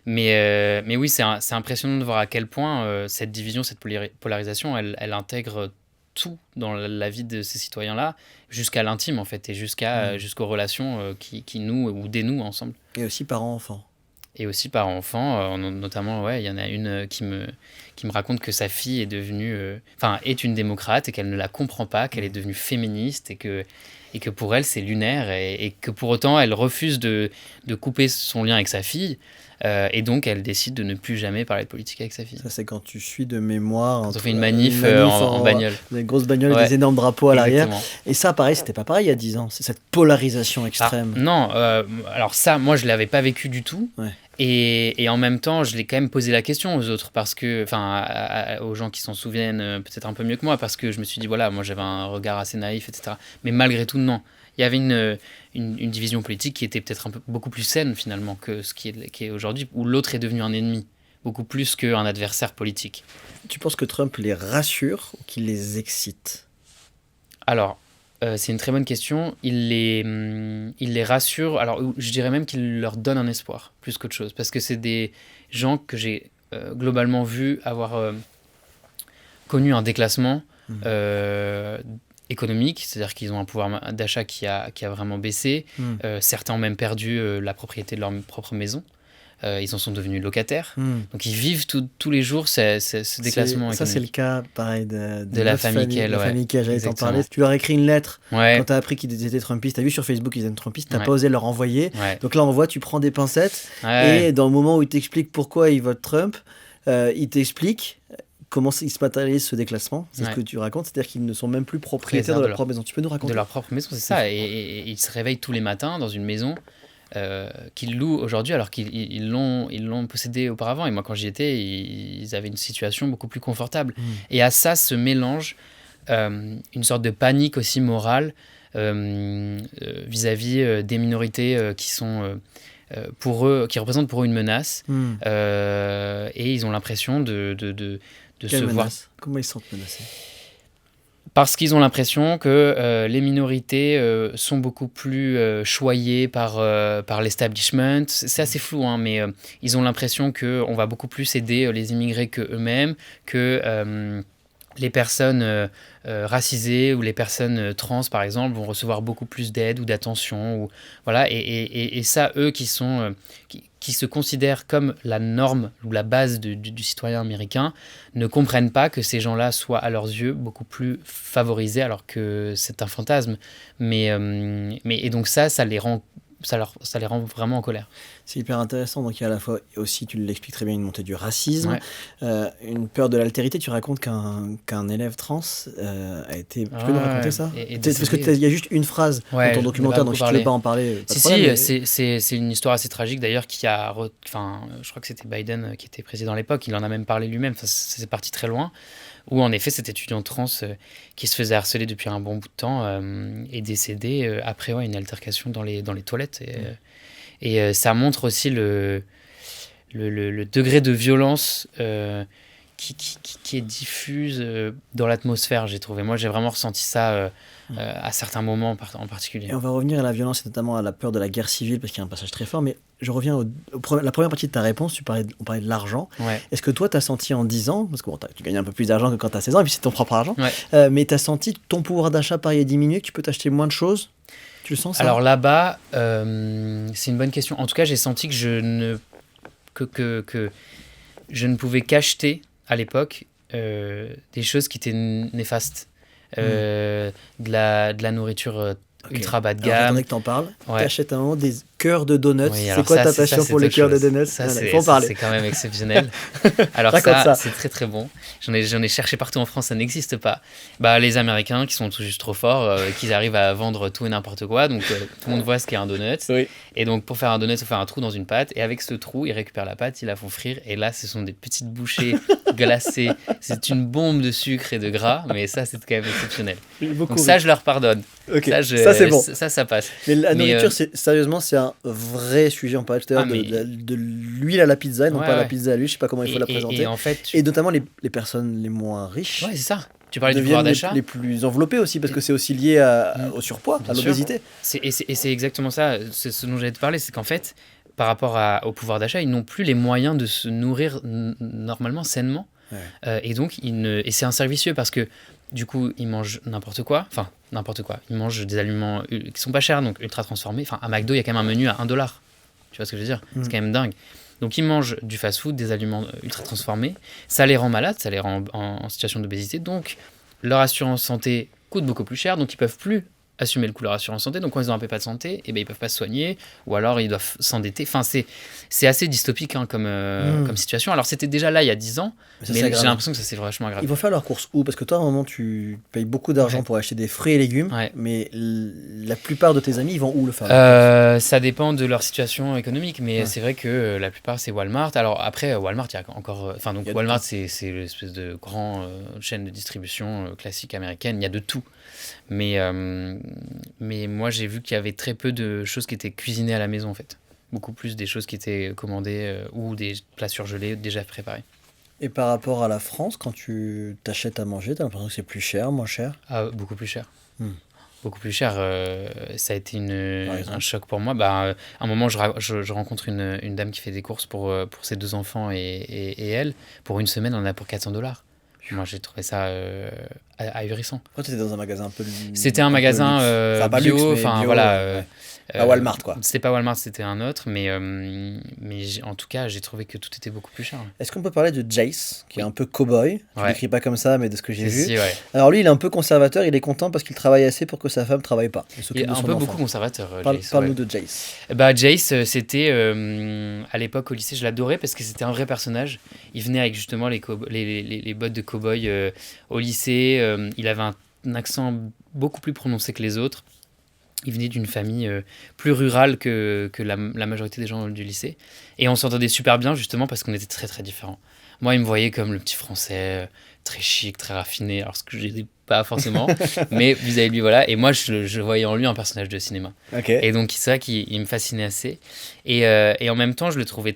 Speaker 1: oui, c'est impressionnant de voir à quel point cette division, cette polarisation, elle intègre tout dans la vie de ces citoyens-là, jusqu'à l'intime en fait, et jusqu'aux relations qui nouent ou dénouent ensemble.
Speaker 2: Et aussi parents-enfants.
Speaker 1: Et aussi parents-enfants, notamment, il y en a une qui me raconte que sa fille est est une démocrate et qu'elle ne la comprend pas, qu'elle est devenue féministe et que pour elle c'est lunaire et que pour autant elle refuse de couper son lien avec sa fille. Et donc, elle décide de ne plus jamais parler de politique avec sa fille.
Speaker 2: Ça, c'est quand tu suis de mémoire.
Speaker 1: Quand on fait une manif en bagnole.
Speaker 2: Des grosses bagnoles, des énormes drapeaux à l'arrière. Et ça, pareil, c'était pas pareil il y a 10 ans. C'est cette polarisation extrême.
Speaker 1: Non, alors ça, moi, je l'avais pas vécu du tout.
Speaker 2: Ouais.
Speaker 1: Et en même temps, je l'ai quand même posé la question aux autres, parce que, aux gens qui s'en souviennent peut-être un peu mieux que moi, parce que je me suis dit, voilà, moi j'avais un regard assez naïf, etc. Mais malgré tout, non. Il y avait une division politique qui était peut-être beaucoup plus saine finalement que ce qui est aujourd'hui, où l'autre est devenu un ennemi, beaucoup plus qu'un adversaire politique.
Speaker 2: Tu penses que Trump les rassure ou qu'il les excite ?
Speaker 1: Alors, c'est une très bonne question. Il les rassure. Alors, je dirais même qu'il leur donne un espoir, plus qu'autre chose. Parce que c'est des gens que j'ai globalement vus avoir connu un déclassement économique. C'est-à-dire qu'ils ont un pouvoir d'achat qui a vraiment baissé. Certains ont même perdu la propriété de leur propre maison. Ils en sont devenus locataires. Donc ils vivent tous les jours ce déclassement économique.
Speaker 2: Ça, c'est le cas, pareil, de
Speaker 1: la famille Kell.
Speaker 2: La famille Kell, j'allais t'en parler. Tu leur as écrit une lettre quand tu as appris qu'ils étaient trumpistes. Tu as vu sur Facebook qu'ils étaient trumpistes, tu n'as pas osé leur envoyer. Donc là, on voit, tu prends des pincettes. Et dans le moment où ils t'expliquent pourquoi ils votent Trump, ils t'expliquent comment il se matérialise ce déclassement. C'est ce que tu racontes, c'est-à-dire qu'ils ne sont même plus propriétaires de leur propre maison. Tu peux nous raconter ?
Speaker 1: De leur propre maison, c'est ça. Et ils se réveillent tous les matins dans une maison qu'ils louent aujourd'hui, alors qu'ils l'ont possédé auparavant. Et moi, quand j'y étais, ils avaient une situation beaucoup plus confortable. Et à ça se mélange une sorte de panique aussi morale vis-à-vis des minorités qui sont pour eux, qui représentent pour eux une menace. Et ils ont l'impression de se voir.
Speaker 2: Comment ils se sentent menacés ?
Speaker 1: Parce qu'ils ont l'impression que les minorités sont beaucoup plus choyées par l'establishment. C'est assez flou, hein, mais ils ont l'impression qu'on va beaucoup plus aider les immigrés qu'eux-mêmes, que les personnes racisées ou les personnes trans, par exemple, vont recevoir beaucoup plus d'aide ou d'attention. Voilà. Et ça, eux qui se considèrent comme la norme ou la base du citoyen américain, ne comprennent pas que ces gens-là soient à leurs yeux beaucoup plus favorisés, alors que c'est un fantasme. Et donc ça les rend vraiment en colère.
Speaker 2: C'est hyper intéressant. Donc il y a à la fois aussi, tu l'expliques très bien, une montée du racisme, une peur de l'altérité. Tu racontes qu'un élève trans a été... Tu peux nous raconter ça ? Parce qu'il y a juste une phrase dans ton documentaire, donc si tu ne veux pas en parler...
Speaker 1: C'est une histoire assez tragique d'ailleurs je crois que c'était Biden qui était président à l'époque, il en a même parlé lui-même, c'est parti très loin, où en effet cet étudiant trans qui se faisait harceler depuis un bon bout de temps est décédé après une altercation dans les toilettes. Et ça montre aussi le degré de violence qui est diffuse dans l'atmosphère, j'ai trouvé. Moi, j'ai vraiment ressenti ça à certains moments en particulier.
Speaker 2: Et on va revenir à la violence et notamment à la peur de la guerre civile, parce qu'il y a un passage très fort, mais je reviens la première partie de ta réponse, on parlait de l'argent. Est-ce que toi, tu as senti en 10 ans, parce que tu gagnes un peu plus d'argent que quand tu as 16 ans, et puis c'est ton propre argent, mais tu as senti ton pouvoir d'achat parier diminuer, que tu peux t'acheter moins de choses ? Tu le sens, ça ?
Speaker 1: Alors là-bas, c'est une bonne question. En tout cas, j'ai senti que je ne pouvais qu'acheter à l'époque des choses qui étaient néfastes. De la nourriture ultra bas de gamme.
Speaker 2: J'aimerais que t'en parles. T'achètes un moment des cœurs de donuts. C'est quoi ta passion pour les cœurs de donuts ?
Speaker 1: Il faut en parler. C'est quand même exceptionnel. Alors ça, c'est très très bon. J'en ai cherché partout en France, ça n'existe pas. Les Américains qui sont tout juste trop forts, qu'ils arrivent à vendre tout et n'importe quoi. Donc tout le monde voit ce qu'est un donut. Et donc pour faire un donut, il faut faire un trou dans une pâte. Et avec ce trou, ils récupèrent la pâte, ils la font frire. Et là, ce sont des petites bouchées glacées. C'est une bombe de sucre et de gras, mais ça, c'est quand même exceptionnel. Donc ça, je leur pardonne.
Speaker 2: Ça, c'est bon.
Speaker 1: Ça passe.
Speaker 2: Mais la nourriture, sérieusement, c'est un vrai sujet. On parlait tout à l'heure de l'huile à la pizza et non pas la pizza à l'huile. Je sais pas comment il faut la présenter. Et notamment les personnes les moins riches.
Speaker 1: Ouais, c'est ça. Tu parlais du pouvoir d'achat.
Speaker 2: Les plus enveloppés aussi, parce que c'est aussi lié au surpoids, à l'obésité.
Speaker 1: Et c'est exactement ça. C'est ce dont j'allais te parler, c'est qu'en fait, par rapport au pouvoir d'achat, ils n'ont plus les moyens de se nourrir normalement, sainement. Et donc, et c'est un cercle vicieux parce que du coup, ils mangent n'importe quoi. Ils mangent des aliments qui sont pas chers, donc ultra transformés. À McDo, il y a quand même un menu à $1. Tu vois ce que je veux dire ? C'est quand même dingue. Donc, ils mangent du fast-food, des aliments ultra transformés. Ça les rend malades, ça les rend en situation d'obésité. Donc, leur assurance santé coûte beaucoup plus cher. Donc, ils peuvent plus assumer le coût de leur assurance santé. Donc quand ils ont un pépin de santé, ils peuvent pas se soigner, ou alors ils doivent s'endetter. Enfin, c'est assez dystopique comme situation. Alors c'était déjà là il y a 10 ans, mais j'ai l'impression que ça s'est vachement aggravé.
Speaker 2: Ils vont faire leurs courses où? Parce que toi, à un moment, tu payes beaucoup d'argent pour acheter des fruits et légumes, mais la plupart de tes amis, ils vont où le faire?
Speaker 1: Ça dépend de leur situation économique, mais c'est vrai que la plupart, c'est Walmart. Alors après, Walmart, il y a encore... Enfin, donc Walmart, c'est l'espèce de grande chaîne de distribution classique américaine. Il y a de tout. Mais moi, j'ai vu qu'il y avait très peu de choses qui étaient cuisinées à la maison, en fait. Beaucoup plus des choses qui étaient commandées ou des plats surgelés déjà préparés.
Speaker 2: Et par rapport à la France, quand tu t'achètes à manger, t'as l'impression que c'est plus cher, moins cher?
Speaker 1: Beaucoup plus cher. Beaucoup plus cher. Ça a été un choc pour moi. À un moment, je rencontre une dame qui fait des courses pour ses 2 enfants et elle. Pour une semaine, on en a pour $400. Moi, j'ai trouvé ça ahurissant.
Speaker 2: Toi, tu étais dans un magasin un peu...
Speaker 1: C'était un magasin bio,
Speaker 2: à Walmart, quoi.
Speaker 1: C'était pas Walmart, c'était un autre, mais en tout cas, j'ai trouvé que tout était beaucoup plus cher.
Speaker 2: Est-ce qu'on peut parler de Jace, qui est un peu cow-boy? Je ne l'écris pas comme ça, mais de ce que j'ai vu.
Speaker 1: Ouais.
Speaker 2: Alors lui, il est un peu conservateur, il est content parce qu'il travaille assez pour que sa femme ne travaille pas.
Speaker 1: Il est un peu beaucoup conservateur, Jace.
Speaker 2: Parle-nous de Jace.
Speaker 1: Jace, c'était, à l'époque au lycée, je l'adorais parce que c'était un vrai personnage. Il venait avec justement les bottes de cow-boy au lycée. Il avait un accent beaucoup plus prononcé que les autres. Il venait d'une famille plus rurale que la majorité des gens du lycée. Et on s'entendait super bien justement parce qu'on était très très différents. Moi, il me voyait comme le petit français, très chic, très raffiné, alors ce que je n'étais pas forcément, mais vis-à-vis de lui, voilà. Et moi, je voyais en lui un personnage de cinéma.
Speaker 2: Okay.
Speaker 1: Et donc, c'est ça qui me fascinait assez. Et en même temps, je le trouvais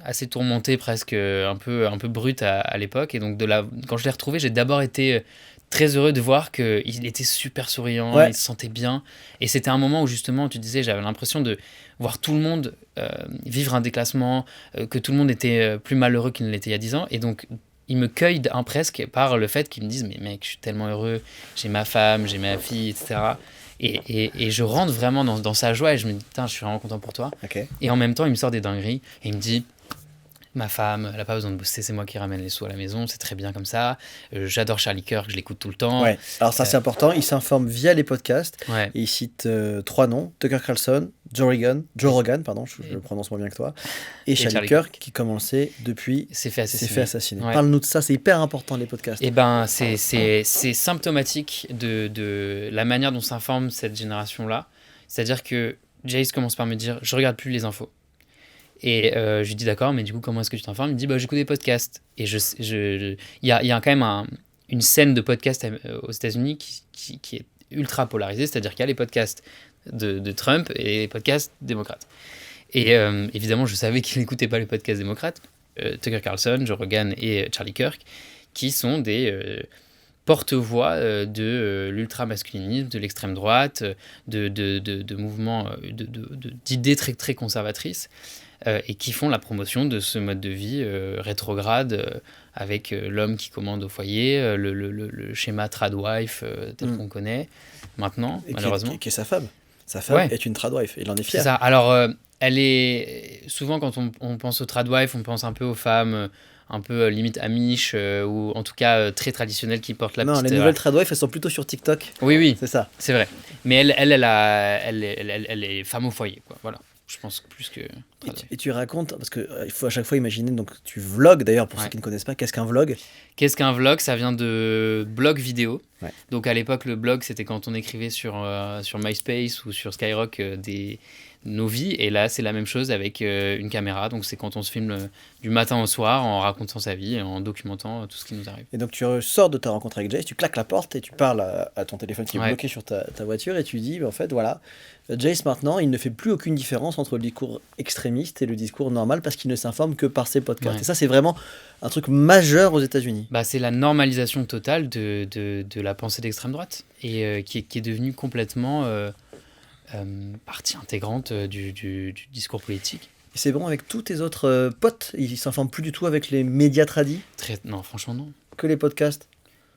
Speaker 1: assez tourmenté, presque un peu brut à l'époque. Et donc, quand je l'ai retrouvé, j'ai d'abord été... très heureux de voir qu'il était super souriant, il se sentait bien. Et c'était un moment où justement, tu disais, j'avais l'impression de voir tout le monde vivre un déclassement, que tout le monde était plus malheureux qu'il ne l'était il y a 10 ans. Et donc, il me cueille presque par le fait qu'il me dise « Mais mec, je suis tellement heureux, j'ai ma femme, j'ai ma fille, etc. » Et je rentre vraiment dans sa joie et je me dis « Putain, je suis vraiment content pour toi.
Speaker 2: Okay. »
Speaker 1: Et en même temps, il me sort des dingueries et il me dit « Ma femme, elle n'a pas besoin de bosser, c'est moi qui ramène les sous à la maison, c'est très bien comme ça. J'adore Charlie Kirk, je l'écoute tout le temps. »
Speaker 2: Ouais. Alors ça, c'est important, il s'informe via les podcasts.
Speaker 1: Ouais.
Speaker 2: Et il cite 3 noms, Tucker Carlson, Joe Rogan, pardon, je le prononce moins bien que toi, et Charlie Kirk, qui, comme on le sait, depuis
Speaker 1: s'est fait assassiner.
Speaker 2: Ouais. Parle-nous de ça, c'est hyper important, les podcasts.
Speaker 1: Et ben, c'est symptomatique de la manière dont s'informe cette génération-là. C'est-à-dire que Jace commence par me dire « Je regarde plus les infos ». Et je lui dis d'accord, mais du coup, comment est-ce que tu t'informes? Il me dit j'écoute des podcasts. Et il y a quand même une scène de podcasts aux États-Unis qui est ultra polarisée, c'est-à-dire qu'il y a les podcasts de Trump et les podcasts démocrates. Et évidemment, je savais qu'il n'écoutait pas les podcasts démocrates. Tucker Carlson, Joe Rogan et Charlie Kirk, qui sont des porte-voix de l'ultra-masculinisme, de l'extrême droite, de mouvements, d'idées très, très conservatrices. Et qui font la promotion de ce mode de vie rétrograde avec l'homme qui commande au foyer, le schéma tradwife tel qu'on connaît maintenant, et malheureusement.
Speaker 2: Qui est sa femme. Sa femme est une tradwife, et il en est fier.
Speaker 1: C'est ça. Alors, elle est... Souvent, quand on pense aux tradwife, on pense un peu aux femmes un peu limite amish ou en tout cas très traditionnelles qui portent la petite...
Speaker 2: Non, les nouvelles tradwife, elles sont plutôt sur TikTok.
Speaker 1: Oui.
Speaker 2: C'est ça.
Speaker 1: C'est vrai. Mais elle est femme au foyer, quoi. Voilà. Je pense plus que...
Speaker 2: Et tu racontes, parce qu'il faut à chaque fois imaginer, donc tu vlogs d'ailleurs, pour ceux qui ne connaissent pas, qu'est-ce qu'un vlog?
Speaker 1: Qu'est-ce qu'un vlog? Ça vient de blog vidéo.
Speaker 2: Ouais.
Speaker 1: Donc à l'époque, le blog, c'était quand on écrivait sur MySpace ou sur Skyrock nos vies. Et là, c'est la même chose avec une caméra. Donc c'est quand on se filme du matin au soir en racontant sa vie et en documentant tout ce qui nous arrive.
Speaker 2: Et donc tu sors de ta rencontre avec Jace, tu claques la porte et tu parles à ton téléphone qui est bloqué sur ta voiture et tu dis, en fait, voilà, Jace maintenant, il ne fait plus aucune différence entre le discours extrémiste et le discours normal parce qu'il ne s'informe que par ses podcasts. Ouais. Et ça, c'est vraiment un truc majeur aux États-Unis.
Speaker 1: C'est la normalisation totale de la pensée d'extrême droite et qui est devenue complètement partie intégrante du discours politique.
Speaker 2: Et c'est bon avec tous tes autres potes? Ils ne s'informent plus du tout avec les médias tradis?
Speaker 1: Non, franchement, non.
Speaker 2: Que les podcasts?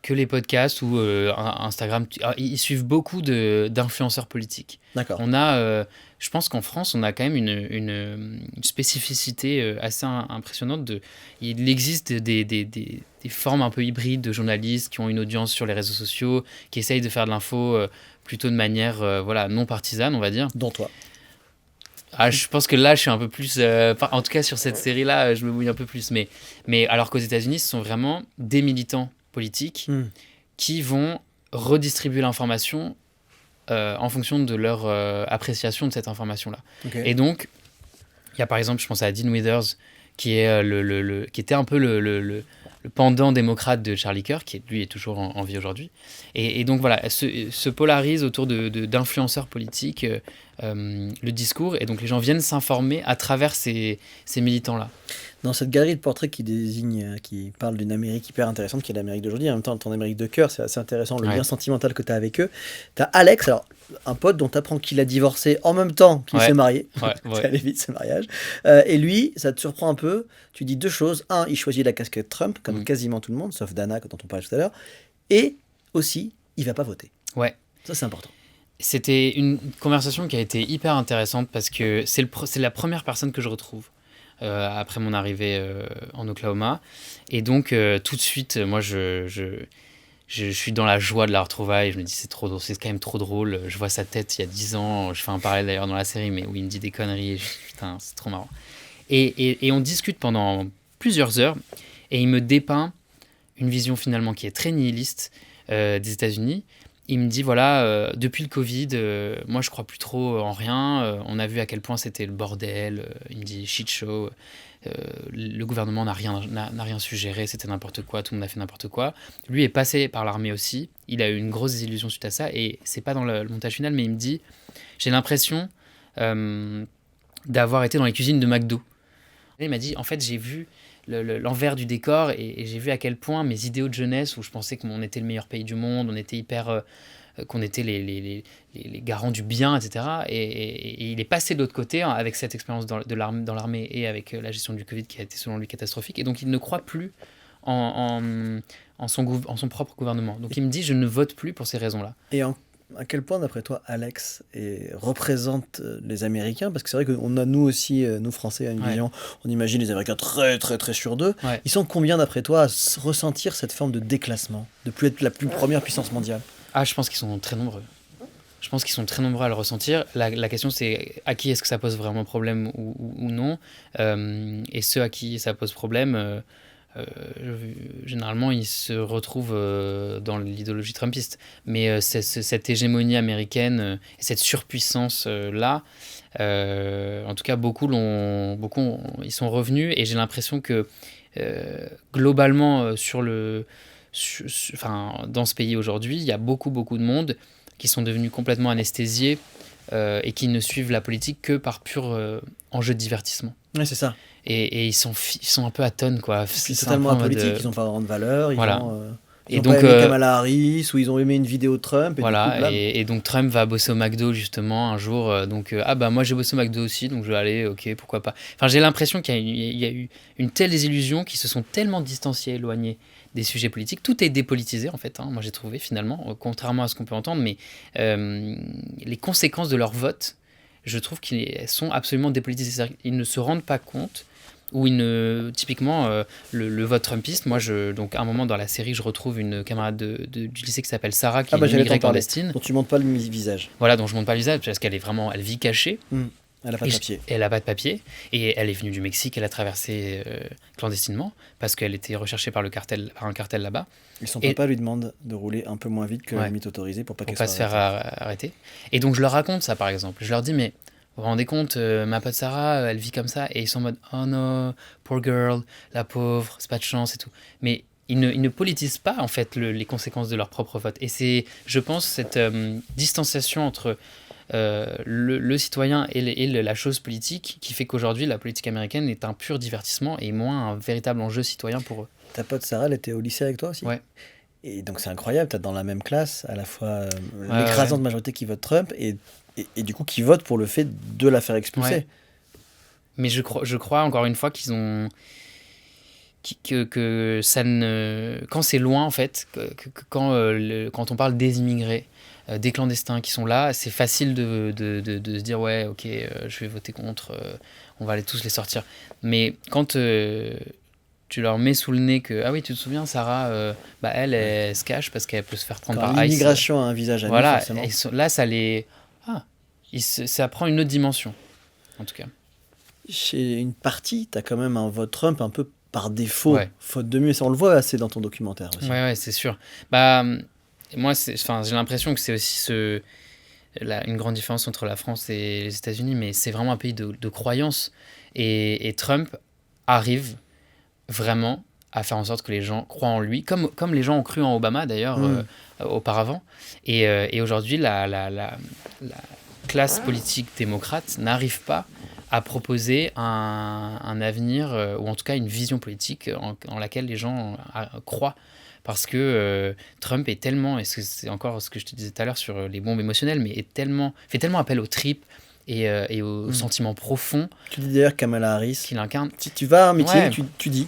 Speaker 1: que les podcasts ou Instagram. Ils suivent beaucoup d'influenceurs politiques.
Speaker 2: D'accord.
Speaker 1: On a, je pense qu'en France, on a quand même une spécificité assez impressionnante. Il existe des formes un peu hybrides de journalistes qui ont une audience sur les réseaux sociaux, qui essayent de faire de l'info plutôt de manière non partisane, on va dire.
Speaker 2: Dont toi.
Speaker 1: Je pense que là, je suis un peu plus... en tout cas, sur cette série-là, je me mouille un peu plus. Mais alors qu'aux États-Unis, ce sont vraiment des militants politiques qui vont redistribuer l'information en fonction de leur appréciation de cette information-là.
Speaker 2: Okay.
Speaker 1: Et donc, il y a par exemple, je pense à Dean Withers, qui était un peu le pendant démocrate de Charlie Kirk, qui lui est toujours en vie aujourd'hui. Et donc voilà, se polarise autour d'influenceurs politiques le discours, et donc les gens viennent s'informer à travers ces militants-là.
Speaker 2: Dans cette galerie de portraits qui parle d'une Amérique hyper intéressante, qui est l'Amérique d'aujourd'hui, en même temps ton Amérique de cœur, c'est assez intéressant, le lien sentimental que tu as avec eux. Tu as Alex, alors un pote dont tu apprends qu'il a divorcé en même temps qu'il s'est marié. C'est allé vite ce mariage. Et lui, ça te surprend un peu. Tu dis deux choses. Un, il choisit la casquette Trump, comme quasiment tout le monde, sauf Dana, dont on parlait tout à l'heure. Et aussi, il va pas voter.
Speaker 1: Ouais.
Speaker 2: Ça, c'est important.
Speaker 1: C'était une conversation qui a été hyper intéressante parce que c'est la première personne que je retrouve après mon arrivée en Oklahoma. Et donc, tout de suite, moi, je suis dans la joie de la retrouvaille. Je me dis, c'est quand même trop drôle. Je vois sa tête il y a 10 ans. Je fais un parallèle d'ailleurs dans la série, mais où il me dit des conneries. Et putain, c'est trop marrant. Et on discute pendant plusieurs heures. Et il me dépeint une vision finalement qui est très nihiliste des États-Unis. Il me dit, voilà, depuis le Covid, moi, je crois plus trop en rien. On a vu à quel point c'était le bordel. Il me dit, shit show. Le gouvernement n'a rien su gérer, c'était n'importe quoi, tout le monde a fait n'importe quoi. Lui est passé par l'armée aussi. Il a eu une grosse désillusion suite à ça. Et c'est pas dans le montage final, mais il me dit, j'ai l'impression d'avoir été dans les cuisines de McDo. Et il m'a dit, en fait, j'ai vu l'envers du décor et j'ai vu à quel point mes idéaux de jeunesse, où je pensais qu'on était le meilleur pays du monde, on était qu'on était les garants du bien, etc. Et il est passé de l'autre côté avec cette expérience dans l'armée et avec la gestion du Covid qui a été selon lui catastrophique. Et donc il ne croit plus en son propre gouvernement. Donc il me dit, je ne vote plus pour ces raisons-là.
Speaker 2: Et à quel point, d'après toi, Alex représente les Américains? Parce que c'est vrai qu'on a, nous aussi, nous Français, une vision, on imagine les Américains très, très, très sûrs d'eux. Ouais. Ils sont combien, d'après toi, à ressentir cette forme de déclassement, de plus être la plus première puissance mondiale?
Speaker 1: Je pense qu'ils sont très nombreux. Je pense qu'ils sont très nombreux à le ressentir. La question, c'est à qui est-ce que ça pose vraiment problème ou non. Et ceux à qui ça pose problème... généralement, ils se retrouvent dans l'idéologie trumpiste. Mais cette hégémonie américaine, cette surpuissance-là, en tout cas, beaucoup ils sont revenus. Et j'ai l'impression que globalement, dans ce pays aujourd'hui, il y a beaucoup de monde qui sont devenus complètement anesthésiés et qui ne suivent la politique que par pur enjeu de divertissement.
Speaker 2: Ouais, c'est ça.
Speaker 1: Et ils sont un peu à tonnes, quoi.
Speaker 2: C'est totalement apolitique, ils n'ont pas vraiment de valeur. Ils
Speaker 1: et
Speaker 2: ont
Speaker 1: donc,
Speaker 2: pas aimé Kamala Harris, ou ils ont aimé une vidéo de Trump.
Speaker 1: Et donc Trump va bosser au McDo, justement, un jour. Moi, j'ai bossé au McDo aussi, donc je vais aller, ok, pourquoi pas. Enfin, j'ai l'impression qu'il y a eu une telle désillusion qu'ils se sont tellement distanciés, éloignés des sujets politiques. Tout est dépolitisé, en fait, moi, j'ai trouvé, finalement, contrairement à ce qu'on peut entendre. Mais les conséquences de leur vote, je trouve qu'elles sont absolument dépolitisées. Ils ne se rendent pas compte... Où typiquement, le vote trumpiste, donc à un moment dans la série, je retrouve une camarade du lycée qui s'appelle Sarah, qui est une immigrée clandestine.
Speaker 2: Dont tu montres pas le visage.
Speaker 1: Voilà, dont je montre pas le visage, parce qu'elle elle vit cachée.
Speaker 2: Elle n'a pas de papier.
Speaker 1: Elle n'a pas de papier. Et elle est venue du Mexique, elle a traversé clandestinement, parce qu'elle était recherchée par un cartel là-bas.
Speaker 2: Et son papa lui demande de rouler un peu moins vite que la limite autorisée pour pas
Speaker 1: se faire arrêter. Et donc je leur raconte ça, par exemple. Je leur dis, mais... Vous vous rendez compte, ma pote Sarah, elle vit comme ça, et ils sont en mode « Oh no, poor girl, la pauvre, c'est pas de chance et tout ». Mais ils ne politisent pas, en fait, les conséquences de leur propre vote. Et c'est, je pense, cette distanciation entre le citoyen et la chose politique qui fait qu'aujourd'hui, la politique américaine est un pur divertissement et moins un véritable enjeu citoyen pour eux.
Speaker 2: Ta pote Sarah, elle était au lycée avec toi aussi ?
Speaker 1: Ouais.
Speaker 2: Et donc c'est incroyable, tu as dans la même classe à la fois l'écrasante majorité qui vote Trump et du coup qui vote pour le fait de la faire expulser.
Speaker 1: Ouais. Mais je crois encore une fois qu'ils que ça ne... Quand c'est loin, en fait, quand on parle des immigrés, des clandestins qui sont là, c'est facile de se dire, ouais, ok, je vais voter contre, on va aller tous les sortir. Mais quand tu leur mets sous le nez que, ah oui, tu te souviens, Sarah, elle se cache parce qu'elle peut se faire prendre
Speaker 2: Quand
Speaker 1: par ICE.
Speaker 2: l'immigration a un visage à
Speaker 1: Voilà,
Speaker 2: forcément.
Speaker 1: et là, ça les... ça prend une autre dimension, en tout cas.
Speaker 2: Chez une partie, tu as quand même un vote Trump un peu par défaut,
Speaker 1: Ouais.
Speaker 2: faute de mieux. Et ça, on le voit assez dans ton documentaire aussi.
Speaker 1: Ouais, c'est sûr. Moi, j'ai l'impression que c'est aussi une grande différence entre la France et les États-Unis, mais c'est vraiment un pays de croyance. Et Trump arrive vraiment à faire en sorte que les gens croient en lui, comme les gens ont cru en Obama d'ailleurs auparavant. Et aujourd'hui, la classe politique démocrate n'arrive pas à proposer un avenir, ou en tout cas une vision politique en laquelle les gens croient. Parce que Trump est tellement, et c'est encore ce que je te disais tout à l'heure sur les bombes émotionnelles, mais fait tellement appel aux tripes et aux sentiments profonds
Speaker 2: Tu dis d'ailleurs Kamala Harris,
Speaker 1: qu'il incarne.
Speaker 2: si tu vas à un meeting,
Speaker 1: Ouais.
Speaker 2: tu dis,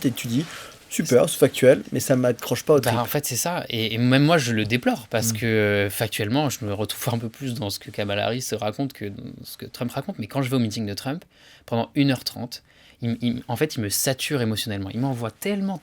Speaker 2: super, c'est factuel, mais ça ne m'accroche pas au trip.
Speaker 1: En fait, c'est ça. Et même moi, je le déplore parce que factuellement, je me retrouve un peu plus dans ce que Kamala Harris raconte que dans ce que Trump raconte. Mais quand je vais au meeting de Trump, pendant 1h30, en fait, il me sature émotionnellement. Il m'envoie tellement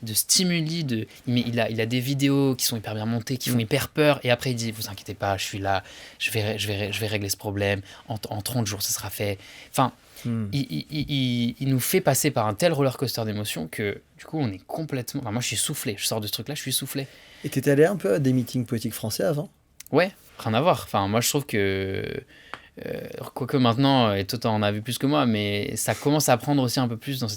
Speaker 1: de stimuli, il a des vidéos qui sont hyper bien montées, qui font hyper peur, et après il dit, vous inquiétez pas, je suis là, je vais régler ce problème, en 30 jours ce sera fait. Enfin, il nous fait passer par un tel roller coaster d'émotions que du coup on est complètement... Enfin, moi je suis soufflé, je sors de ce truc là, je suis soufflé.
Speaker 2: Et t'étais allé un peu à des meetings politiques français avant?
Speaker 1: Ouais, rien à voir. Enfin, moi je trouve que... quoique maintenant, et toi en as vu plus que moi, mais ça commence à prendre aussi un peu plus dans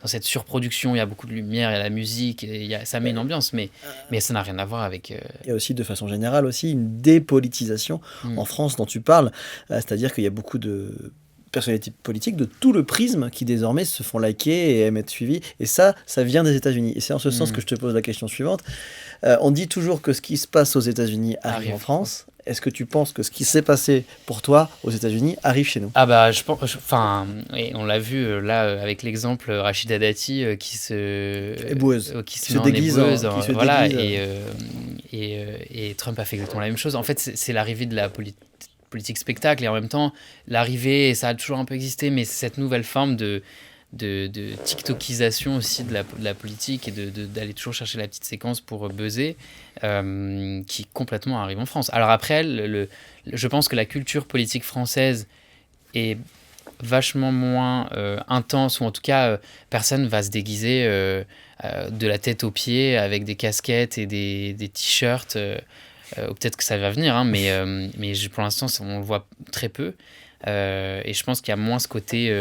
Speaker 1: cette surproduction. Il y a beaucoup de lumière, il y a la musique, ça met une ambiance, mais ça n'a rien à voir avec...
Speaker 2: Il y a aussi, de façon générale, aussi une dépolitisation en France dont tu parles. C'est-à-dire qu'il y a beaucoup de personnalités politiques de tout le prisme qui désormais se font liker et aiment être suivis. Et ça vient des États-Unis. Et c'est en ce sens que je te pose la question suivante. On dit toujours que ce qui se passe aux États-Unis arrive en France. Est-ce que tu penses que ce qui s'est passé pour toi aux États-Unis arrive chez nous?
Speaker 1: Ah bah, je pense... Enfin, on l'a vu là avec l'exemple Rachida Dati qui se...
Speaker 2: Éboueuse.
Speaker 1: qui se met en
Speaker 2: déguise.
Speaker 1: éboueuse,
Speaker 2: Qui se
Speaker 1: voilà,
Speaker 2: déguise.
Speaker 1: et Trump a fait exactement la même chose. En fait, c'est l'arrivée de la politique spectacle, et en même temps, l'arrivée, ça a toujours un peu existé, mais c'est cette nouvelle forme de TikTokisation aussi de la politique, et d'aller toujours chercher la petite séquence pour buzzer, qui complètement arrive en France. Alors après, je pense que la culture politique française est vachement moins intense, ou en tout cas, personne va se déguiser de la tête aux pieds avec des casquettes et des t-shirts. Ou peut-être que ça va venir, hein, mais pour l'instant, on le voit très peu. Et je pense qu'il y a moins ce côté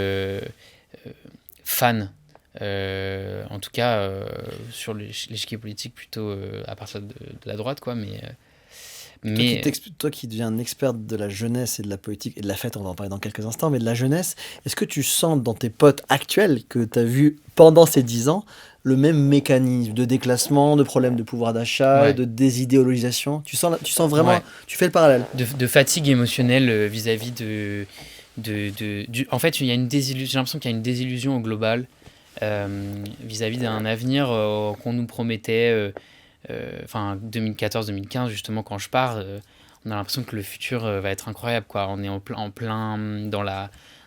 Speaker 1: fan, en tout cas sur l'échiquier politique, plutôt à partir de la droite, quoi.
Speaker 2: Toi qui deviens un expert de la jeunesse et de la politique et de la fête, on va en parler dans quelques instants, mais de la jeunesse, est-ce que tu sens dans tes potes actuels que tu as vu pendant ces 10 ans le même mécanisme de déclassement, de problème de pouvoir d'achat, de désidéologisation? Tu sens vraiment, tu fais le parallèle.
Speaker 1: De fatigue émotionnelle vis-à-vis en fait, il y a une désillusion. J'ai l'impression qu'il y a une désillusion au global vis-à-vis d'un avenir qu'on nous promettait. 2014-2015, justement, quand je pars, on a l'impression que le futur va être incroyable, quoi. On est en plein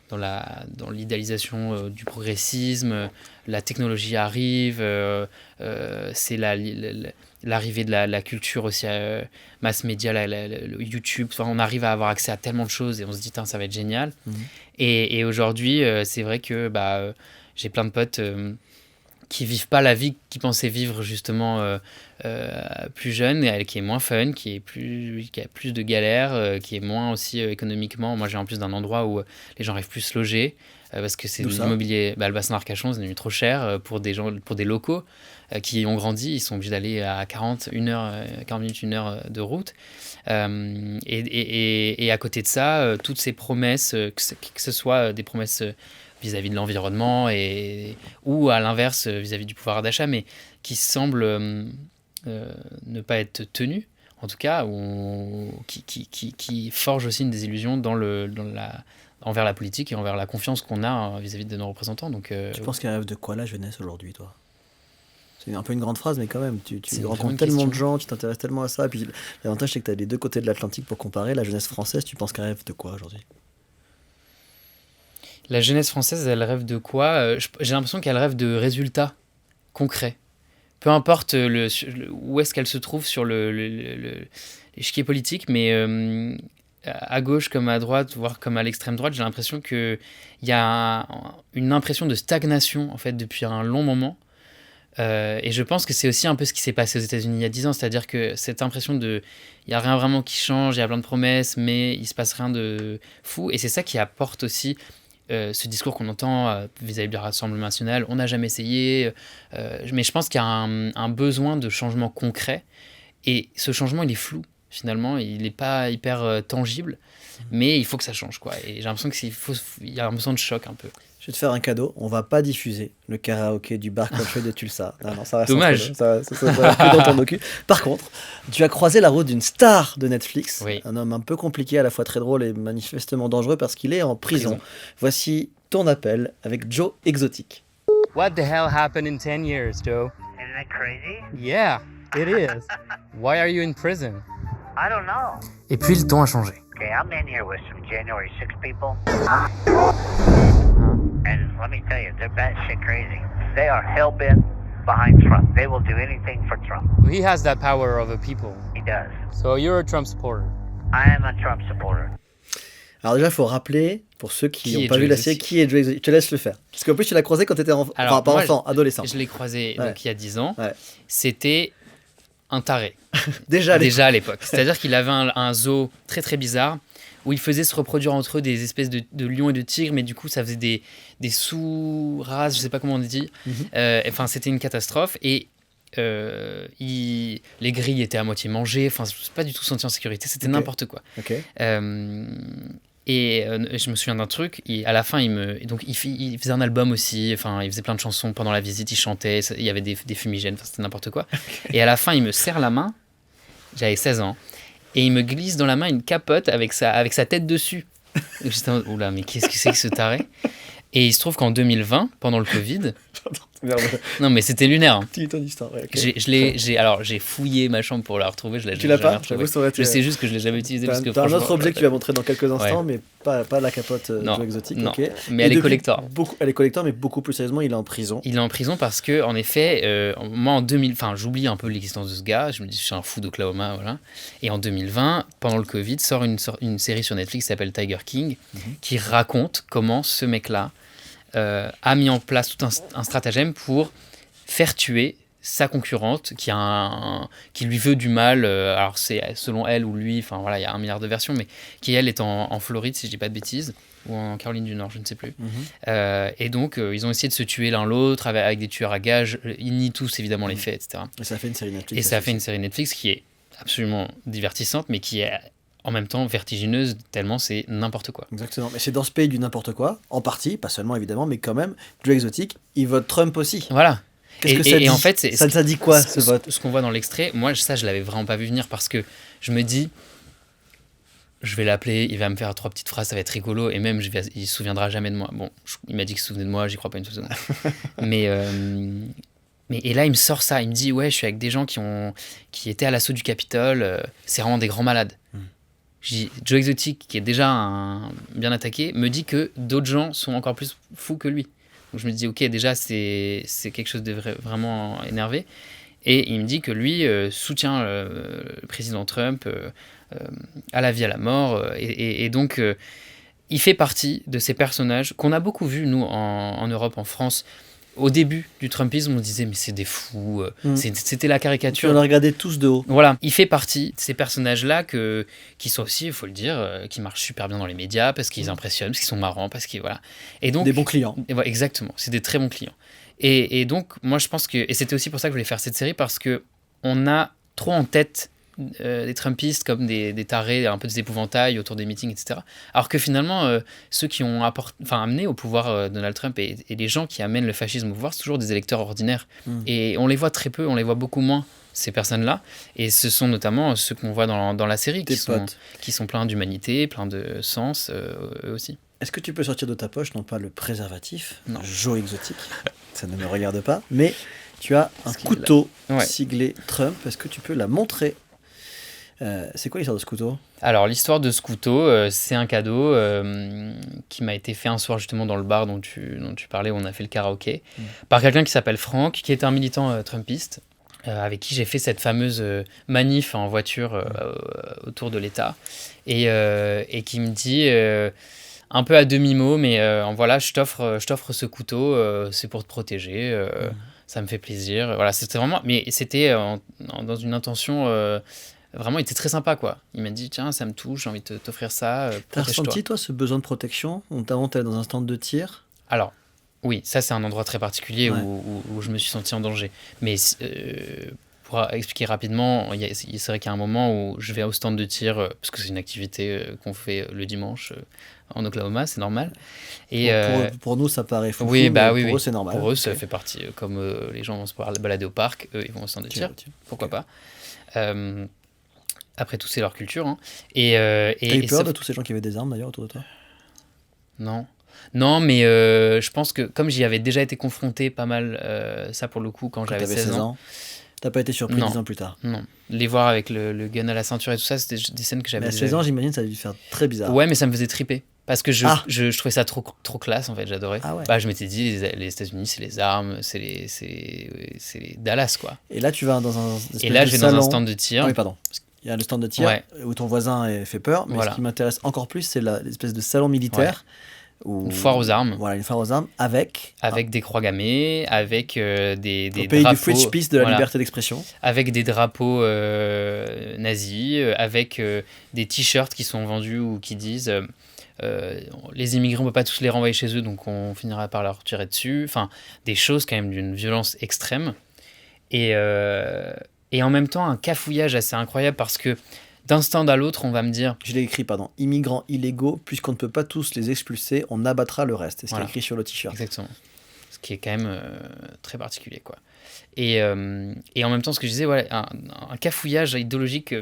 Speaker 1: dans l'idéalisation du progressisme, la technologie arrive, c'est l'arrivée de la culture aussi, mass média, le YouTube, on arrive à avoir accès à tellement de choses et on se dit, ça va être génial. Et aujourd'hui, c'est vrai que j'ai plein de potes qui vivent pas la vie qu'ils pensaient vivre justement plus jeune, et qui est moins fun, qui a plus de galères, qui est moins aussi économiquement. Moi, j'ai en plus d'un endroit où les gens arrivent plus à se loger parce que c'est l'immobilier. Le bassin d'Arcachon, c'est devenu trop cher pour des locaux qui ont grandi. Ils sont obligés d'aller à 40 minutes, 1 heure de route. Et à côté de ça, toutes ces promesses, que ce soit des promesses vis-à-vis de l'environnement ou à l'inverse vis-à-vis du pouvoir d'achat, mais qui semblent ne pas être tenues, en tout cas, qui forgent aussi une désillusion dans envers la politique et envers la confiance qu'on a vis-à-vis de nos représentants. Donc,
Speaker 2: Tu penses qu'elle rêve de quoi la jeunesse aujourd'hui, toi? C'est un peu une grande phrase, mais quand même, tu
Speaker 1: C'est une
Speaker 2: rencontres
Speaker 1: très bonne
Speaker 2: tellement de
Speaker 1: question.
Speaker 2: gens, tu t'intéresses tellement à ça. Et puis l'avantage, c'est que tu as les deux côtés de l'Atlantique pour comparer. La jeunesse française, tu penses qu'elle rêve de quoi aujourd'hui?
Speaker 1: La jeunesse française, elle rêve de quoi? J'ai l'impression qu'elle rêve de résultats concrets. Peu importe où est-ce qu'elle se trouve sur l'échiquier politique, mais à gauche comme à droite, voire comme à l'extrême droite, j'ai l'impression qu'il y a une impression de stagnation en fait, depuis un long moment. Et je pense que c'est aussi un peu ce qui s'est passé aux États-Unis il y a 10 ans, c'est-à-dire que cette impression il n'y a rien vraiment qui change, il y a plein de promesses, mais il se passe rien de fou. Et c'est ça qui apporte aussi ce discours qu'on entend vis-à-vis du Rassemblement national. On n'a jamais essayé, mais je pense qu'il y a un besoin de changement concret. Et ce changement, il est flou, finalement. Il n'est pas hyper tangible, mais il faut que ça change, quoi. Et j'ai l'impression qu'il y a un besoin de choc, un peu.
Speaker 2: Je vais te faire un cadeau. On va pas diffuser le karaoké du bar Country de Tulsa. Non, ça reste
Speaker 1: Dommage.
Speaker 2: entre nous. Ça va plus dans ton docu. Par contre, tu as croisé la route d'une star de Netflix.
Speaker 1: Oui.
Speaker 2: Un homme un peu compliqué, à la fois très drôle et manifestement dangereux parce qu'il est en prison.
Speaker 1: Prison.
Speaker 2: Voici ton appel avec Joe Exotic.
Speaker 3: What the hell happened in 10 years, Joe?
Speaker 6: Isn't that crazy?
Speaker 3: Yeah, it is. Why are you in prison?
Speaker 6: I don't know.
Speaker 3: Et puis le ton a changé.
Speaker 6: Okay, I'm in here with some January 6 people. And let me tell you, they're batshit crazy. They are hell-bent behind Trump. They will do anything for Trump.
Speaker 3: He has that power over people.
Speaker 6: He does.
Speaker 3: So you're a Trump supporter.
Speaker 6: I am a Trump supporter.
Speaker 2: Alors déjà, il faut rappeler, pour ceux qui
Speaker 1: Qui
Speaker 2: n'ont
Speaker 1: est
Speaker 2: pas
Speaker 1: Joe
Speaker 2: vu la série,
Speaker 1: Exotic
Speaker 2: qui est Joe Exotic. Je te laisse le faire. Parce qu'en plus, tu l'as croisé quand tu étais enfant,
Speaker 1: Alors,
Speaker 2: enfin, pas
Speaker 1: moi,
Speaker 2: enfant, adolescent.
Speaker 1: Je l'ai croisé
Speaker 2: Ouais.
Speaker 1: donc, il y a 10 ans.
Speaker 2: Ouais.
Speaker 1: C'était un taré.
Speaker 2: Déjà,
Speaker 1: Déjà à l'époque. C'est-à-dire qu'il avait un zoo très très bizarre où il faisait se reproduire entre eux des espèces de lions et de tigres, mais du coup ça faisait des sous-races, je sais pas comment on dit. Enfin, c'était une catastrophe. Et les grilles étaient à moitié mangées. Enfin, je me suis pas du tout senti en sécurité. C'était
Speaker 2: Ok.
Speaker 1: n'importe quoi.
Speaker 2: Ok.
Speaker 1: Et je me souviens d'un truc, à la fin, il faisait un album aussi, enfin, il faisait plein de chansons pendant la visite, il chantait, il y avait des fumigènes, enfin, c'était n'importe quoi. Et à la fin, il me serre la main, j'avais 16 ans, et il me glisse dans la main une capote avec sa tête dessus. Et j'étais en mode, oula, mais qu'est-ce que c'est que ce taré? Et il se trouve qu'en 2020, pendant le Covid,
Speaker 2: Merde,
Speaker 1: non mais c'était lunaire, hein.
Speaker 2: dis ton histoire. Ouais, ok.
Speaker 1: j'ai fouillé ma chambre pour la retrouver, je l'ai
Speaker 2: Tu l'as
Speaker 1: jamais
Speaker 2: pas?
Speaker 1: retrouvée.
Speaker 2: J'avoue, ça aurait été-
Speaker 1: Je sais juste que je l'ai jamais utilisé
Speaker 2: T'as
Speaker 1: parce que
Speaker 2: t'as un autre
Speaker 1: franchement,
Speaker 2: objet que tu vas montrer dans quelques instants, mais pas la capote
Speaker 1: Non,
Speaker 2: Joe Exotic.
Speaker 1: non.
Speaker 2: Ok.
Speaker 1: Mais
Speaker 2: Et
Speaker 1: elle est
Speaker 2: depuis
Speaker 1: collector.
Speaker 2: Elle est collector, mais beaucoup plus sérieusement, il est en prison.
Speaker 1: Il est en prison parce que, en effet, moi en 2000, enfin, j'oublie un peu l'existence de ce gars. Je me dis, je suis un fou d'Oklahoma, voilà. Et en 2020, pendant le Covid, sort une série sur Netflix qui s'appelle Tiger King, qui raconte comment ce mec-là a mis en place tout un stratagème pour faire tuer sa concurrente qui lui veut du mal. Alors c'est selon elle ou lui, enfin voilà, il y a 1 milliard de versions, mais qui elle est en Floride, si je dis pas de bêtises, ou en Caroline du Nord, je ne sais plus. Et donc ils ont essayé de se tuer l'un l'autre avec des tueurs à gages. Ils nient tous évidemment les faits, etc.
Speaker 2: Et ça a fait une série Netflix.
Speaker 1: Et ça a fait une série Netflix qui est absolument divertissante, mais qui est en même temps vertigineuse, tellement c'est n'importe quoi.
Speaker 2: Exactement. Mais c'est dans ce pays du n'importe quoi, en partie, pas seulement évidemment, mais quand même, Joe Exotic, il vote Trump aussi.
Speaker 1: Voilà.
Speaker 2: Qu'est-ce que ça dit
Speaker 1: Et en fait,
Speaker 2: ça dit quoi, ce vote?
Speaker 1: Ce qu'on voit dans l'extrait, moi, ça, je l'avais vraiment pas vu venir parce que je me dis, je vais l'appeler, il va me faire 3 petites phrases, ça va être rigolo, et même, il se souviendra jamais de moi. Bon, il m'a dit qu'il se souvenait de moi, j'y crois pas une seconde. mais et là, il me sort ça, il me dit, ouais, je suis avec des gens qui étaient à l'assaut du Capitole, c'est vraiment des grands malades. Je dis, Joe Exotic, qui est déjà bien attaqué, me dit que d'autres gens sont encore plus fous que lui. Donc je me dis, ok, déjà, c'est quelque chose de vraiment énervé. Et il me dit que lui soutient le président Trump à la vie, à la mort. Et donc, il fait partie de ces personnages qu'on a beaucoup vus, nous, en Europe, en France. Au début du Trumpisme, on disait, mais c'est des fous. C'était la
Speaker 2: Tu
Speaker 1: caricature.
Speaker 2: en as regardé tous de haut.
Speaker 1: Voilà, il fait partie de ces personnages-là qui sont aussi, il faut le dire, qui marchent super bien dans les médias parce qu'ils impressionnent, parce qu'ils sont marrants, parce qu'ils voilà. Et donc
Speaker 2: Des bons clients.
Speaker 1: et voilà, exactement, c'est des très bons clients. Et donc moi je pense que et c'était aussi pour ça que je voulais faire cette série parce que on a trop en tête des Trumpistes comme des tarés, un peu des épouvantails autour des meetings, etc. Alors que finalement, ceux qui ont amené au pouvoir Donald Trump et les gens qui amènent le fascisme au pouvoir, c'est toujours des électeurs ordinaires. Et on les voit très peu, on les voit beaucoup moins, ces personnes-là. Et ce sont notamment ceux qu'on voit dans la série,
Speaker 2: Tes
Speaker 1: qui
Speaker 2: potes.
Speaker 1: sont pleins d'humanité, pleins de sens, eux aussi.
Speaker 2: Est-ce que tu peux sortir de ta poche, non pas le préservatif,
Speaker 1: Non.
Speaker 2: Joe exotique, ça ne me regarde pas, mais tu as un
Speaker 1: Parce qu'il
Speaker 2: couteau
Speaker 1: Ouais.
Speaker 2: siglé Trump. Est-ce que tu peux la montrer? C'est quoi l'histoire de ce couteau?
Speaker 1: Alors, l'histoire de ce couteau, c'est un cadeau qui m'a été fait un soir justement dans le bar dont tu parlais, où on a fait le karaoké, par quelqu'un qui s'appelle Franck, qui est un militant trumpiste, avec qui j'ai fait cette fameuse manif en voiture autour de l'État, et qui me dit, un peu à demi-mot, mais voilà, je t'offre ce couteau, c'est pour te protéger, ça me fait plaisir. Voilà, c'était vraiment, mais c'était dans une intention... Vraiment, il était très sympa, quoi. Il m'a dit, tiens, ça me touche, j'ai envie de t'offrir ça,
Speaker 2: T'as
Speaker 1: protège-toi.
Speaker 2: ressenti, toi, ce besoin de protection? Notamment, t'es dans un stand de tir.
Speaker 1: Alors, oui, ça, c'est un endroit très particulier
Speaker 2: Ouais.
Speaker 1: où je me suis senti en danger. Mais pour expliquer rapidement, c'est vrai qu'il y a un moment où je vais au stand de tir, parce que c'est une activité qu'on fait le dimanche en Oklahoma, c'est normal. Et,
Speaker 2: Pour nous, ça paraît fou.
Speaker 1: oui, bah
Speaker 2: mais
Speaker 1: oui,
Speaker 2: pour
Speaker 1: oui.
Speaker 2: eux, c'est normal.
Speaker 1: Pour eux, ça
Speaker 2: Ok.
Speaker 1: fait partie, comme les gens vont se balader au parc, eux, ils vont au stand de tir. Pourquoi pas. Après tout, c'est leur culture. Hein.
Speaker 2: T'as eu peur
Speaker 1: sauf-
Speaker 2: de tous ces gens qui avaient des armes, d'ailleurs, autour de toi?
Speaker 1: Non. Non, mais je pense que comme j'y avais déjà été confronté pas mal, ça pour le coup, quand
Speaker 2: Quand
Speaker 1: j'avais
Speaker 2: t'avais
Speaker 1: 16 ans.
Speaker 2: T'as pas été surpris
Speaker 1: Non.
Speaker 2: 10 ans plus tard?
Speaker 1: Non. Les voir avec le gun à la ceinture et tout ça, c'était des scènes que j'avais
Speaker 2: Mais à
Speaker 1: déjà
Speaker 2: 16 ans,
Speaker 1: vues.
Speaker 2: j'imagine, ça a dû faire très bizarre.
Speaker 1: Ouais, mais ça me faisait triper. Parce que
Speaker 2: Ah.
Speaker 1: je trouvais ça trop classe, en fait, j'adorais.
Speaker 2: Ah ouais.
Speaker 1: Bah, je m'étais dit, les États-Unis, c'est les armes, c'est les Dallas, quoi.
Speaker 2: Et là, tu vas dans un espèce
Speaker 1: Et là,
Speaker 2: de
Speaker 1: je vais dans un
Speaker 2: salon.
Speaker 1: stand de tir.
Speaker 2: Ah oui, pardon. Parce qu'il y a le stand de tir
Speaker 1: Ouais.
Speaker 2: où ton voisin fait peur. Mais
Speaker 1: Voilà.
Speaker 2: ce qui m'intéresse encore plus, c'est l'espèce de salon militaire. Où...
Speaker 1: Une foire aux armes.
Speaker 2: Voilà, une foire aux armes avec
Speaker 1: Avec des croix gammées, avec des
Speaker 2: au pays
Speaker 1: drapeaux.
Speaker 2: du free speech, de la
Speaker 1: Voilà.
Speaker 2: liberté d'expression.
Speaker 1: Avec des drapeaux nazis, avec des t-shirts qui sont vendus ou qui disent les immigrants, on peut pas tous les renvoyer chez eux, donc on finira par leur tirer dessus. Enfin, des choses quand même d'une violence extrême. Et en même temps, un cafouillage assez incroyable parce que d'un stand à l'autre, on va me dire...
Speaker 2: Je l'ai écrit, pardon. Immigrants illégaux, puisqu'on ne peut pas tous les expulser, on abattra le reste. C'est ce qui est
Speaker 1: Voilà.
Speaker 2: écrit sur le t-shirt.
Speaker 1: Exactement. Ce qui est quand même très particulier, quoi. Et en même temps, ce que je disais, ouais, un cafouillage idéologique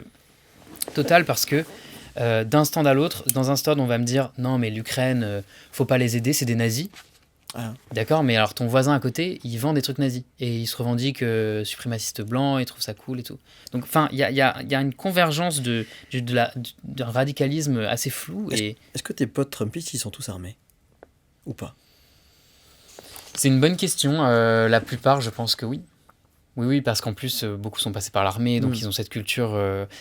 Speaker 1: total parce que d'un stand à l'autre, dans un stand, on va me dire non, mais l'Ukraine, faut pas les aider, c'est des nazis.
Speaker 2: Ah.
Speaker 1: D'accord, mais alors ton voisin à côté, il vend des trucs nazis et il se revendique suprémaciste blanc, il trouve ça cool et tout. Donc, enfin, il y a une convergence d'un radicalisme assez flou. Et
Speaker 2: Est-ce que tes potes Trumpistes, ils sont tous armés? Ou pas?
Speaker 1: c'est une bonne question. La plupart, je pense que oui. Oui, parce qu'en plus, beaucoup sont passés par l'armée, donc ils ont cette culture.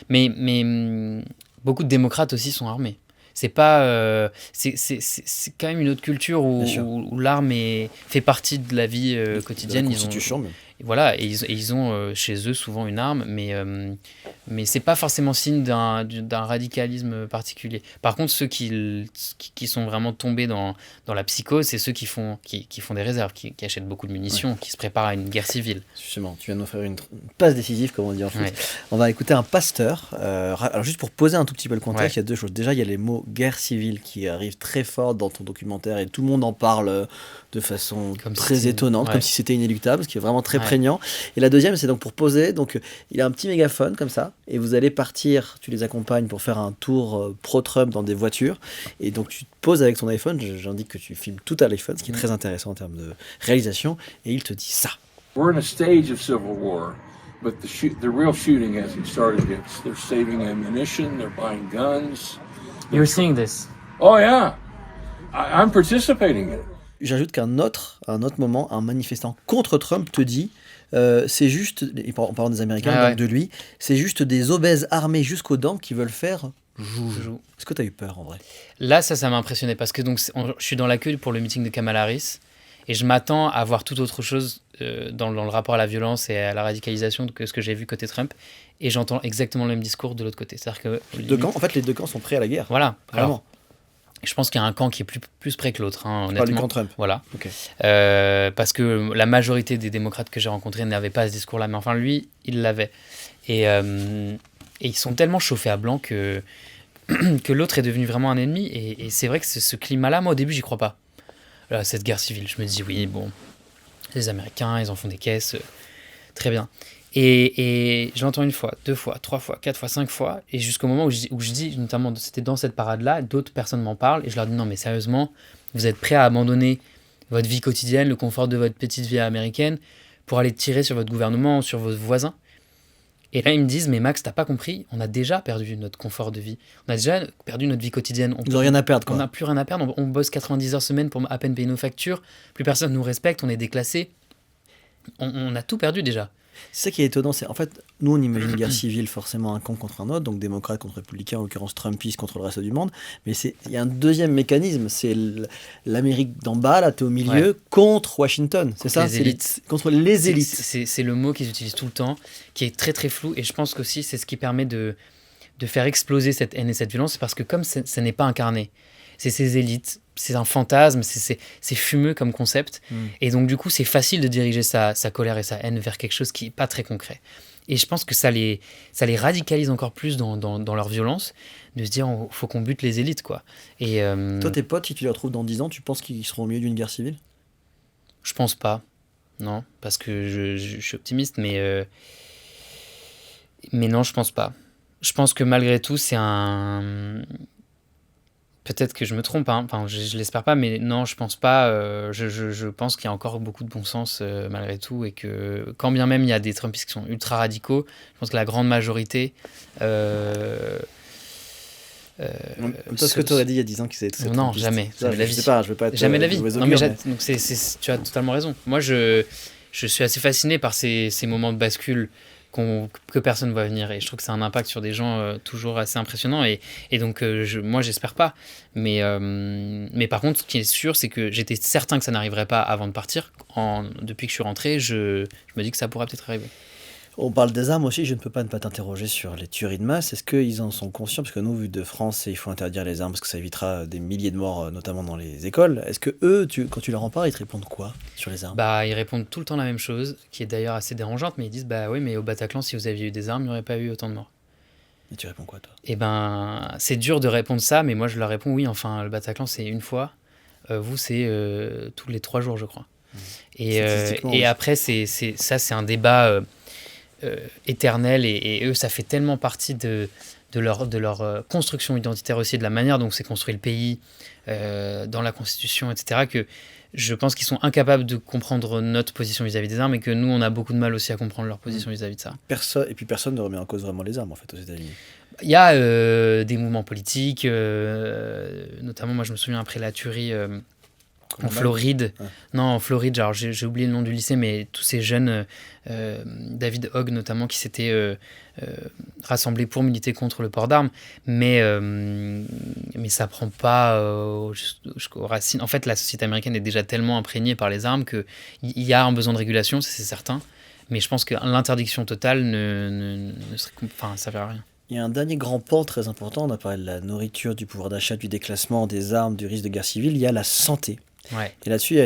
Speaker 1: Mais beaucoup de démocrates aussi sont armés. C'est pas. C'est quand même une autre culture
Speaker 2: Bien sûr.
Speaker 1: où l'arme fait partie de la vie quotidienne.
Speaker 2: De la Constitution, même.
Speaker 1: Voilà, et ils ont chez eux souvent une arme, mais c'est pas forcément signe d'un radicalisme particulier. Par contre, ceux qui sont vraiment tombés dans la psychose, c'est ceux qui font des réserves, qui achètent beaucoup de munitions, qui se préparent à une guerre civile.
Speaker 2: Justement, tu viens de m'offrir une passe décisive, comme on dit en foot.
Speaker 1: Ouais.
Speaker 2: On va écouter un pasteur. Alors, juste pour poser un tout petit peu le contexte,
Speaker 1: Ouais.
Speaker 2: il y a deux choses. Déjà, il y a les mots guerre civile qui arrivent très fort dans ton documentaire et tout le monde en parle de façon
Speaker 1: Comme si
Speaker 2: très
Speaker 1: c'était-
Speaker 2: étonnante,
Speaker 1: ouais.
Speaker 2: comme si c'était inéluctable, ce qui est vraiment très
Speaker 1: Ouais.
Speaker 2: prégnant. Et la deuxième, c'est donc pour poser. Donc, il a un petit mégaphone comme ça, et vous allez partir, tu les accompagnes pour faire un tour pro-Trump dans des voitures. Et donc, tu te poses avec ton iPhone. J'indique que tu filmes tout à l'iPhone, ce qui est très intéressant en termes de réalisation. Et il te dit ça.
Speaker 7: We're in a stage of civil war, but the real shooting hasn't started yet. They're saving ammunition, they're buying guns.
Speaker 1: You're seeing this.
Speaker 7: Oh yeah, I'm participating in it.
Speaker 2: J'ajoute qu'à un autre moment, un manifestant contre Trump te dit c'est juste, en parlant des Américains,
Speaker 1: Ah
Speaker 2: donc
Speaker 1: ouais.
Speaker 2: de lui, c'est juste des obèses armés jusqu'aux dents qui veulent faire joujou.
Speaker 1: Joujou.
Speaker 2: Est-ce que tu as eu peur en vrai?
Speaker 1: Là, ça m'a impressionné parce que donc, je suis dans la queue pour le meeting de Kamala Harris et je m'attends à voir tout autre chose dans le rapport à la violence et à la radicalisation que ce que j'ai vu côté Trump. Et j'entends exactement le même discours de l'autre côté. C'est-à-dire que
Speaker 2: Les deux camps, en fait, les deux camps sont prêts à la guerre.
Speaker 1: Voilà.
Speaker 2: Vraiment.
Speaker 1: Alors, je pense qu'il y a un camp qui est plus près que l'autre, hein,
Speaker 2: Je parle du
Speaker 1: honnêtement.
Speaker 2: camp Trump.
Speaker 1: Voilà.
Speaker 2: Ok.
Speaker 1: Parce que la majorité des démocrates que j'ai rencontrés n'avaient pas ce discours-là, mais enfin lui, il l'avait. Et ils sont tellement chauffés à blanc que l'autre est devenu vraiment un ennemi. Et c'est vrai que ce climat-là, moi au début, j'y crois pas. Là, cette guerre civile, je me dis oui, bon, les Américains, ils en font des caisses, très bien. Et je l'entends une fois, 2 fois, 3 fois, 4 fois, 5 fois, et jusqu'au moment où je dis, notamment c'était dans cette parade-là, d'autres personnes m'en parlent, et je leur dis non mais sérieusement, vous êtes prêts à abandonner votre vie quotidienne, le confort de votre petite vie américaine, pour aller tirer sur votre gouvernement, sur vos voisins? Et là ils me disent mais Max, t'as pas compris, on a déjà perdu notre confort de vie, on a déjà perdu notre vie quotidienne.
Speaker 2: Ils n'ont rien à perdre,
Speaker 1: On
Speaker 2: quoi.
Speaker 1: n'a plus rien à perdre, on bosse 90 heures semaine pour à peine payer nos factures, plus personne nous respecte, on est déclassé, on a tout perdu déjà.
Speaker 2: C'est ça qui est étonnant, c'est en fait, nous on imagine une guerre civile forcément un camp contre un autre, donc démocrate contre républicain, en l'occurrence Trumpiste contre le reste du monde, mais il y a un deuxième mécanisme, c'est l'Amérique d'en bas, là t'es au milieu, contre Washington, c'est ça,
Speaker 1: les élites.
Speaker 2: contre les élites.
Speaker 1: C'est le mot qu'ils utilisent tout le temps, qui est très très flou, et je pense qu'aussi c'est ce qui permet de faire exploser cette haine et cette violence, parce que comme ça n'est pas incarné, c'est ces élites, c'est un fantasme, c'est fumeux comme concept, et donc du coup c'est facile de diriger sa colère et sa haine vers quelque chose qui n'est pas très concret. Et je pense que ça les radicalise encore plus dans leur violence, de se dire faut qu'on bute les élites, quoi. Et
Speaker 2: Toi tes potes, si tu les retrouves dans 10 ans, tu penses qu'ils seront au milieu d'une guerre civile?
Speaker 1: je pense pas, non, parce que je suis optimiste, mais non, je pense pas. Je pense que malgré tout, c'est un... Peut-être que je me trompe, hein. Enfin, je l'espère pas, mais non, je pense pas. Je pense qu'il y a encore beaucoup de bon sens malgré tout, et que quand bien même il y a des Trumpistes qui sont ultra radicaux, je pense que la grande majorité...
Speaker 2: Toi, ce que tu aurais dit il y a 10 ans qu'ils étaient très
Speaker 1: non,
Speaker 2: Trumpistes.
Speaker 1: jamais
Speaker 2: Ça,
Speaker 1: de la
Speaker 2: je
Speaker 1: vie.
Speaker 2: sais pas, je veux pas être
Speaker 1: Jamais de la vie.
Speaker 2: mauvais
Speaker 1: Non, mais
Speaker 2: augure,
Speaker 1: donc tu as totalement raison. Moi, je suis assez fasciné par ces moments de bascule que personne ne voit venir, et je trouve que ça a un impact sur des gens toujours assez impressionnant, et donc moi j'espère pas, mais par contre ce qui est sûr c'est que j'étais certain que ça n'arriverait pas avant de partir. Depuis que je suis rentré, je me dis que ça pourra peut-être arriver.
Speaker 2: On parle des armes aussi, je ne peux pas ne pas t'interroger sur les tueries de masse. Est-ce qu'ils en sont conscients? Parce que nous, vu de France, il faut interdire les armes parce que ça évitera des milliers de morts, notamment dans les écoles. Est-ce que eux, quand tu leur en parles, ils te répondent quoi sur les armes?
Speaker 1: Bah, ils répondent tout le temps la même chose, qui est d'ailleurs assez dérangeante, mais ils disent bah oui, mais au Bataclan, si vous aviez eu des armes, il n'y aurait pas eu autant de morts.
Speaker 2: Et tu réponds quoi, toi?
Speaker 1: Eh ben, c'est dur de répondre ça, mais moi je leur réponds oui, enfin, le Bataclan, c'est une fois, vous, c'est tous les 3 jours, je crois.
Speaker 2: Statistiquement,
Speaker 1: Et
Speaker 2: oui.
Speaker 1: après, c'est un débat éternel, et eux, ça fait tellement partie de leur construction identitaire aussi, de la manière dont s'est construit le pays, dans la Constitution, etc., que je pense qu'ils sont incapables de comprendre notre position vis-à-vis des armes, et que nous, on a beaucoup de mal aussi à comprendre leur position vis-à-vis de ça.
Speaker 2: Et puis personne ne remet en cause vraiment les armes, en fait, aux États-Unis.
Speaker 1: Il y a des mouvements politiques, notamment, moi, je me souviens après la tuerie... en Floride.
Speaker 2: Ouais.
Speaker 1: Non, en Floride, alors j'ai oublié le nom du lycée, mais tous ces jeunes, David Hogg notamment, qui s'étaient rassemblés pour militer contre le port d'armes, mais ça prend pas jusqu'aux racines. En fait, la société américaine est déjà tellement imprégnée par les armes qu'il y a un besoin de régulation, ça, c'est certain, mais je pense que l'interdiction totale ne serait... Enfin, ça ne servirait à rien.
Speaker 2: Il y a un dernier grand pan très important, on a parlé de la nourriture, du pouvoir d'achat, du déclassement, des armes, du risque de guerre civile, il y a la santé.
Speaker 1: Ouais.
Speaker 2: Et là-dessus,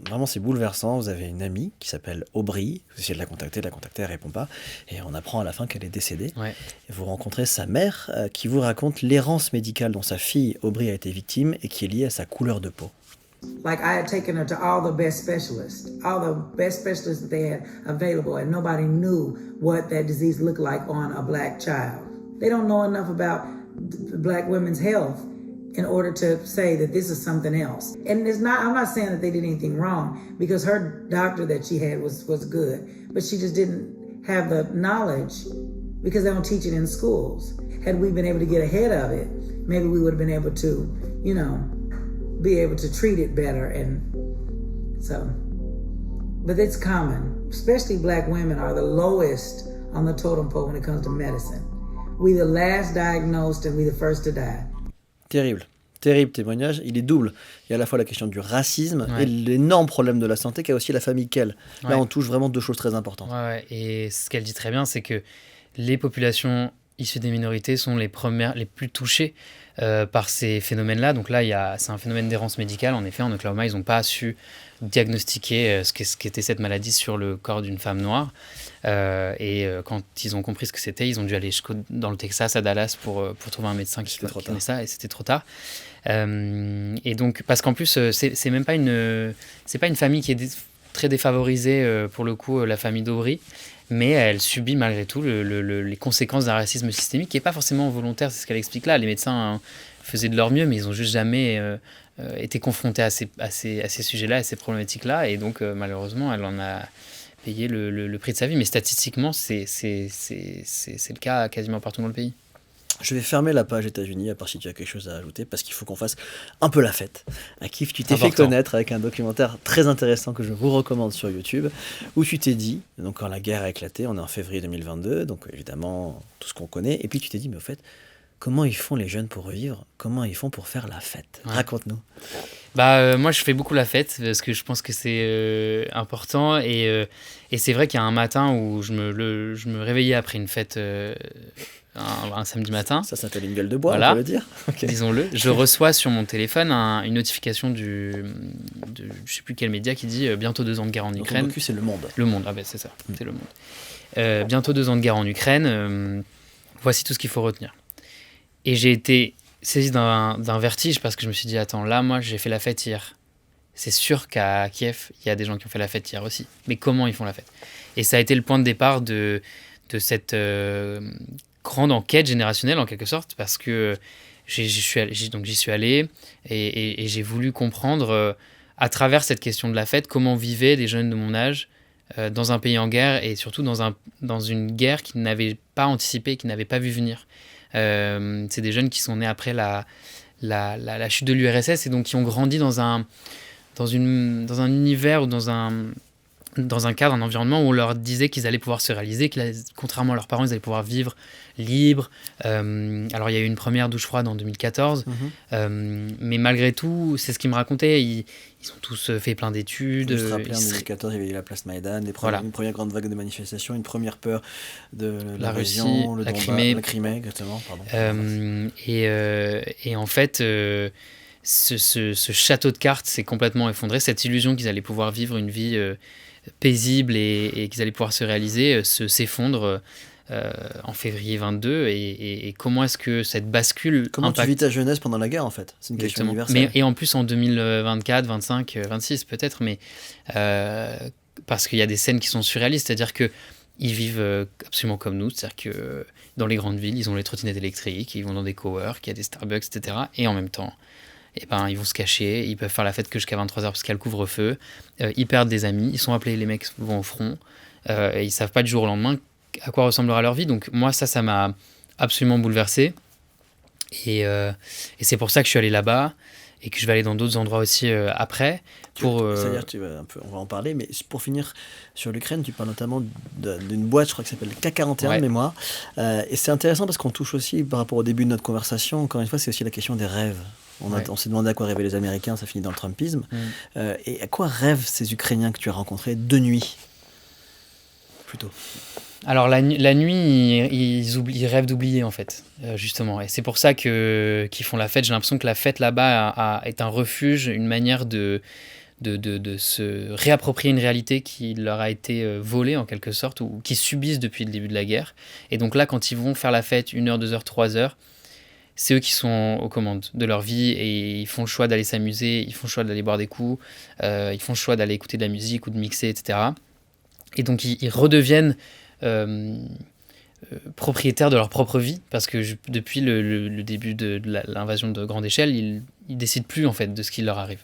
Speaker 2: vraiment, c'est bouleversant. Vous avez une amie qui s'appelle Aubrey. Vous essayez de la contacter, elle répond pas. Et on apprend à la fin qu'elle est décédée.
Speaker 1: Ouais.
Speaker 2: Et vous rencontrez sa mère qui vous raconte l'errance médicale dont sa fille Aubrey a été victime et qui est liée à sa couleur de peau.
Speaker 8: Like, I had taken her to all the best specialists that they had available, and nobody knew what that disease looked like on a black child. They don't know enough about black women's health in order to say that this is something else. And I'm not saying that they did anything wrong, because her doctor that she had was good, but she just didn't have the knowledge because they don't teach it in schools. Had we been able to get ahead of it, maybe we would have been able to, be able to treat it better. And so, but it's common, especially black women are the lowest on the totem pole when it comes to medicine. We the last diagnosed and we the first to die.
Speaker 2: Terrible. Terrible témoignage. Il est double. Il y a à la fois la question du racisme
Speaker 1: Ouais.
Speaker 2: et l'énorme problème de la santé qu'a aussi la famille Kell. Là,
Speaker 1: Ouais.
Speaker 2: on touche vraiment 2 choses très importantes.
Speaker 1: Ouais. Et ce qu'elle dit très bien, c'est que les populations issues des minorités sont les plus touchées par ces phénomènes-là. Donc là, c'est un phénomène d'errance médicale. En effet, en Oklahoma, ils n'ont pas su diagnostiquer ce qu'était cette maladie sur le corps d'une femme noire. Quand ils ont compris ce que c'était, ils ont dû aller dans le Texas, à Dallas, pour trouver un médecin qui connaît ça, et c'était trop tard. Et donc, parce qu'en plus, c'est même pas une famille qui est très défavorisée, pour le coup, la famille d'Aubry, mais elle subit malgré tout les conséquences d'un racisme systémique qui n'est pas forcément volontaire, c'est ce qu'elle explique là. Les médecins faisaient de leur mieux, mais ils n'ont juste jamais été confrontés à ces sujets-là, à ces problématiques-là, et donc malheureusement, elle en a payé le prix de sa vie. Mais statistiquement, c'est le cas quasiment partout dans le pays.
Speaker 2: Je vais fermer la page États-Unis, à part si tu as quelque chose à ajouter, parce qu'il faut qu'on fasse un peu la fête. À Kif, tu t'es fait connaître avec un documentaire très intéressant que je vous recommande sur YouTube, où tu t'es dit, donc quand la guerre a éclaté, on est en février 2022, donc évidemment tout ce qu'on connaît, et puis tu t'es dit, mais au fait, comment ils font les jeunes pour vivre? Comment ils font pour faire la fête? Ouais. Raconte-nous.
Speaker 1: Moi, je fais beaucoup la fête, parce que je pense que c'est important, et c'est vrai qu'il y a un matin où je me réveillais après une fête... Un samedi matin.
Speaker 2: Ça s'appelle une gueule de bois,
Speaker 1: voilà,
Speaker 2: on peut le dire.
Speaker 1: Okay. Disons-le. Je reçois sur mon téléphone une notification de je ne sais plus quel média qui dit bientôt 2 ans de guerre en Ukraine.
Speaker 2: Donc, c'est Le Monde.
Speaker 1: Le Monde, ah ben c'est ça, c'est Le Monde. Bientôt 2 ans de guerre en Ukraine, voici tout ce qu'il faut retenir. Et j'ai été saisi d'un vertige parce que je me suis dit, attends, là, moi, j'ai fait la fête hier. C'est sûr qu'à Kiev, il y a des gens qui ont fait la fête hier aussi. Mais comment ils font la fête? Et ça a été le point de départ de cette... grande enquête générationnelle en quelque sorte, parce que j'y suis allé et j'ai voulu comprendre à travers cette question de la fête comment vivaient des jeunes de mon âge dans un pays en guerre, et surtout dans une guerre qu'ils n'avaient pas anticipée, qu'ils n'avaient pas vu venir. C'est des jeunes qui sont nés après la chute de l'URSS, et donc qui ont grandi dans un univers ou dans un cadre, un environnement où on leur disait qu'ils allaient pouvoir se réaliser, contrairement à leurs parents, ils allaient pouvoir vivre libres. Alors, il y a eu une première douche froide en 2014, mais malgré tout, c'est ce qu'ils me racontaient. Ils ont tous fait plein d'études.
Speaker 2: Il faut se rappeler, en 2014, il y avait eu la place Maïdan, une première grande vague de manifestations, une première peur de la région,
Speaker 1: Russie, la Crimée.
Speaker 2: La Crimée, exactement. Pardon.
Speaker 1: Et en fait... ce château de cartes s'est complètement effondré. Cette illusion qu'ils allaient pouvoir vivre une vie paisible et qu'ils allaient pouvoir se réaliser s'effondre en février 22. Et comment est-ce que cette bascule
Speaker 2: tu vis ta jeunesse pendant la guerre, en fait? C'est une question universelle.
Speaker 1: Et en plus en 2024, 25, 26 peut-être, mais parce qu'il y a des scènes qui sont surréalistes, c'est-à-dire que ils vivent absolument comme nous, c'est-à-dire que dans les grandes villes, ils ont les trottinettes électriques, ils vont dans des coworks, il y a des Starbucks, etc. Et en même temps, ils vont se cacher, ils peuvent faire la fête que jusqu'à 23h parce qu'il y a le couvre-feu, ils perdent des amis, ils sont appelés, les mecs vont au front, et ils savent pas du jour au lendemain à quoi ressemblera leur vie. Donc moi, ça m'a absolument bouleversé, et c'est pour ça que je suis allé là-bas, et que je vais aller dans d'autres endroits aussi après.
Speaker 2: C'est-à-dire, on va en parler, mais pour finir sur l'Ukraine, tu parles notamment d'une boîte, je crois que ça s'appelle K41 de mémoire, et c'est intéressant parce qu'on touche aussi, par rapport au début de notre conversation, encore une fois, c'est aussi la question des rêves. On s'est demandé à quoi rêvaient les Américains, ça finit dans le Trumpisme. Et à quoi rêvent ces Ukrainiens que tu as rencontrés de nuit, plutôt?
Speaker 1: Alors la nuit, ils rêvent d'oublier en fait, justement. Et c'est pour ça qu'ils font la fête. J'ai l'impression que la fête là-bas est un refuge, une manière de se réapproprier une réalité qui leur a été volée en quelque sorte, ou qu'ils subissent depuis le début de la guerre. Et donc là, quand ils vont faire la fête 1 heure, 2 heures, 3 heures, c'est eux qui sont aux commandes de leur vie, et ils font le choix d'aller s'amuser, ils font le choix d'aller boire des coups, ils font le choix d'aller écouter de la musique ou de mixer, etc. Et donc ils redeviennent propriétaires de leur propre vie, parce que depuis le début de l'invasion de grande échelle, ils décident plus en fait de ce qui leur arrive.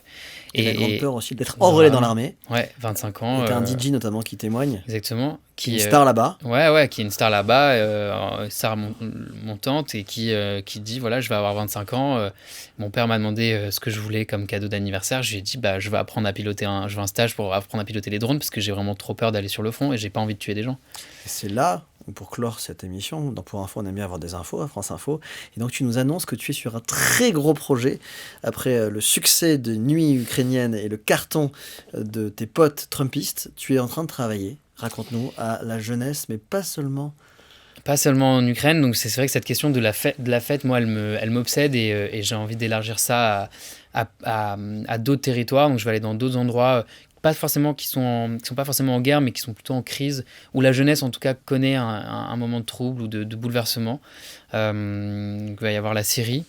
Speaker 2: Et la grande peur aussi d'être enrôlé dans l'armée.
Speaker 1: Ouais, 25 ans.
Speaker 2: Et t'as un DJ notamment qui témoigne.
Speaker 1: Exactement.
Speaker 2: Qui est une star là-bas.
Speaker 1: Ouais, qui est une star là-bas, star montante, et qui dit, voilà, je vais avoir 25 ans, mon père m'a demandé ce que je voulais comme cadeau d'anniversaire, je lui ai dit, je vais apprendre à piloter je veux un stage pour apprendre à piloter les drones, parce que j'ai vraiment trop peur d'aller sur le front, et j'ai pas envie de tuer des gens.
Speaker 2: Et c'est là, pour clore cette émission, dans Pour Info, on aime bien avoir des infos à France Info, et donc tu nous annonces que tu es sur un très gros projet, après le succès de Nuit ukrainienne et le carton de tes potes trumpistes, tu es en train de travailler, raconte-nous, à la jeunesse, mais pas seulement.
Speaker 1: Pas seulement en Ukraine, donc c'est vrai que cette question de la fête, moi, elle m'obsède, et j'ai envie d'élargir ça à d'autres territoires, donc je vais aller dans d'autres endroits, pas forcément qui sont pas forcément en guerre, mais qui sont plutôt en crise, où la jeunesse en tout cas connaît un moment de trouble ou de bouleversement. Il va y avoir la Syrie,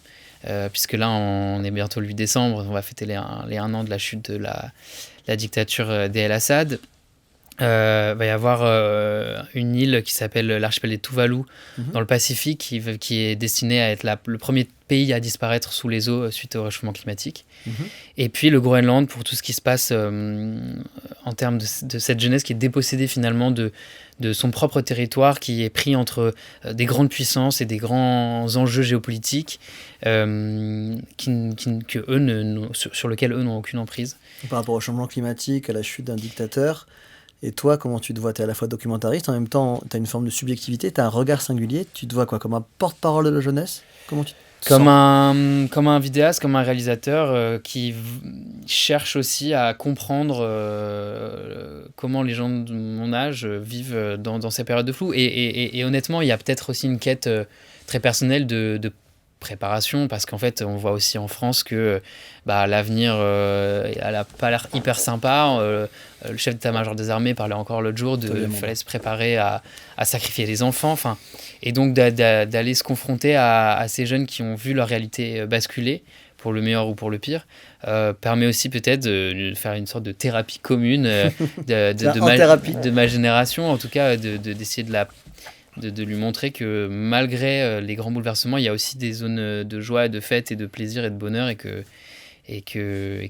Speaker 1: puisque là, on est bientôt le 8 décembre, on va fêter les 1 an de la chute de la dictature d'El-Assad. Va y avoir une île qui s'appelle l'archipel des Tuvalu dans le Pacifique qui est destinée à être le premier pays à disparaître sous les eaux suite au réchauffement climatique. Et puis le Groenland pour tout ce qui se passe en termes de cette jeunesse qui est dépossédée finalement de son propre territoire, qui est pris entre des grandes puissances et des grands enjeux géopolitiques sur lesquels eux n'ont aucune emprise.
Speaker 2: Par rapport au changement climatique, à la chute d'un dictateur, et toi, comment tu te vois? Tu es à la fois documentariste, en même temps, tu as une forme de subjectivité, tu as un regard singulier. Tu te vois quoi? Comme un porte-parole de la jeunesse? Comment tu te
Speaker 1: comme
Speaker 2: sens?
Speaker 1: un vidéaste, comme un réalisateur qui cherche aussi à comprendre comment les gens de mon âge vivent dans ces périodes de flou. Et honnêtement, il y a peut-être aussi une quête très personnelle de préparation, parce qu'en fait on voit aussi en France que l'avenir elle a pas l'air hyper sympa. Le chef d'état-major des armées parlait encore l'autre jour fallait se préparer à sacrifier les enfants, et donc d'aller se confronter à ces jeunes qui ont vu leur réalité basculer pour le meilleur ou pour le pire, permet aussi peut-être de faire une sorte de thérapie commune de ma génération, en tout cas d'essayer de lui montrer que malgré les grands bouleversements, il y a aussi des zones de joie, et de fête et de plaisir et de bonheur, et que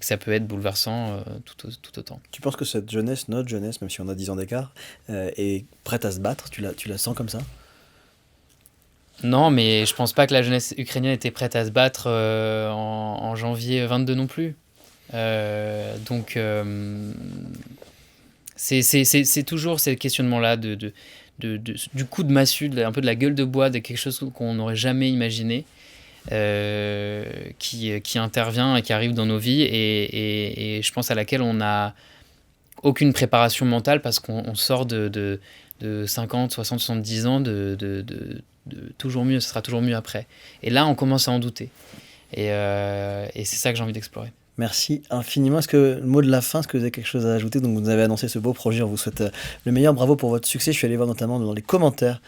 Speaker 1: ça peut être bouleversant tout autant.
Speaker 2: Tu penses que cette jeunesse, notre jeunesse, même si on a 10 ans d'écart, est prête à se battre? Tu la sens comme ça?
Speaker 1: Non, mais je pense pas que la jeunesse ukrainienne était prête à se battre en janvier 22 non plus. C'est toujours ces questionnements-là du coup de massue, un peu de la gueule de bois, de quelque chose qu'on n'aurait jamais imaginé, qui intervient et qui arrive dans nos vies, et je pense à laquelle on n'a aucune préparation mentale, parce qu'on sort de 50, 60, 70 ans de toujours mieux, ce sera toujours mieux après. Et là, on commence à en douter. Et c'est ça que j'ai envie d'explorer.
Speaker 2: Merci infiniment. Est-ce que le mot de la fin, est-ce que vous avez quelque chose à ajouter? Donc vous nous avez annoncé ce beau projet, on vous souhaite le meilleur, bravo pour votre succès. Je suis allé voir notamment dans les commentaires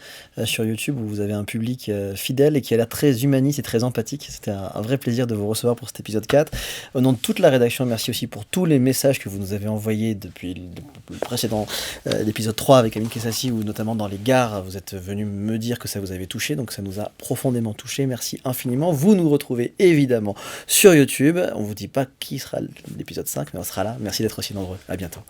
Speaker 2: sur YouTube où vous avez un public fidèle et qui a l'air très humaniste et très empathique. C'était un vrai plaisir de vous recevoir pour cet épisode 4. Au nom de toute la rédaction, merci aussi pour tous les messages que vous nous avez envoyés depuis le précédent l'épisode 3 avec Amine Kessassi, où notamment dans les gares, vous êtes venu me dire que ça vous avait touché, donc ça nous a profondément touché. Merci infiniment. Vous nous retrouvez évidemment sur YouTube. On vous dit pas qui sera l'épisode 5, mais on sera là. Merci d'être aussi nombreux. À bientôt.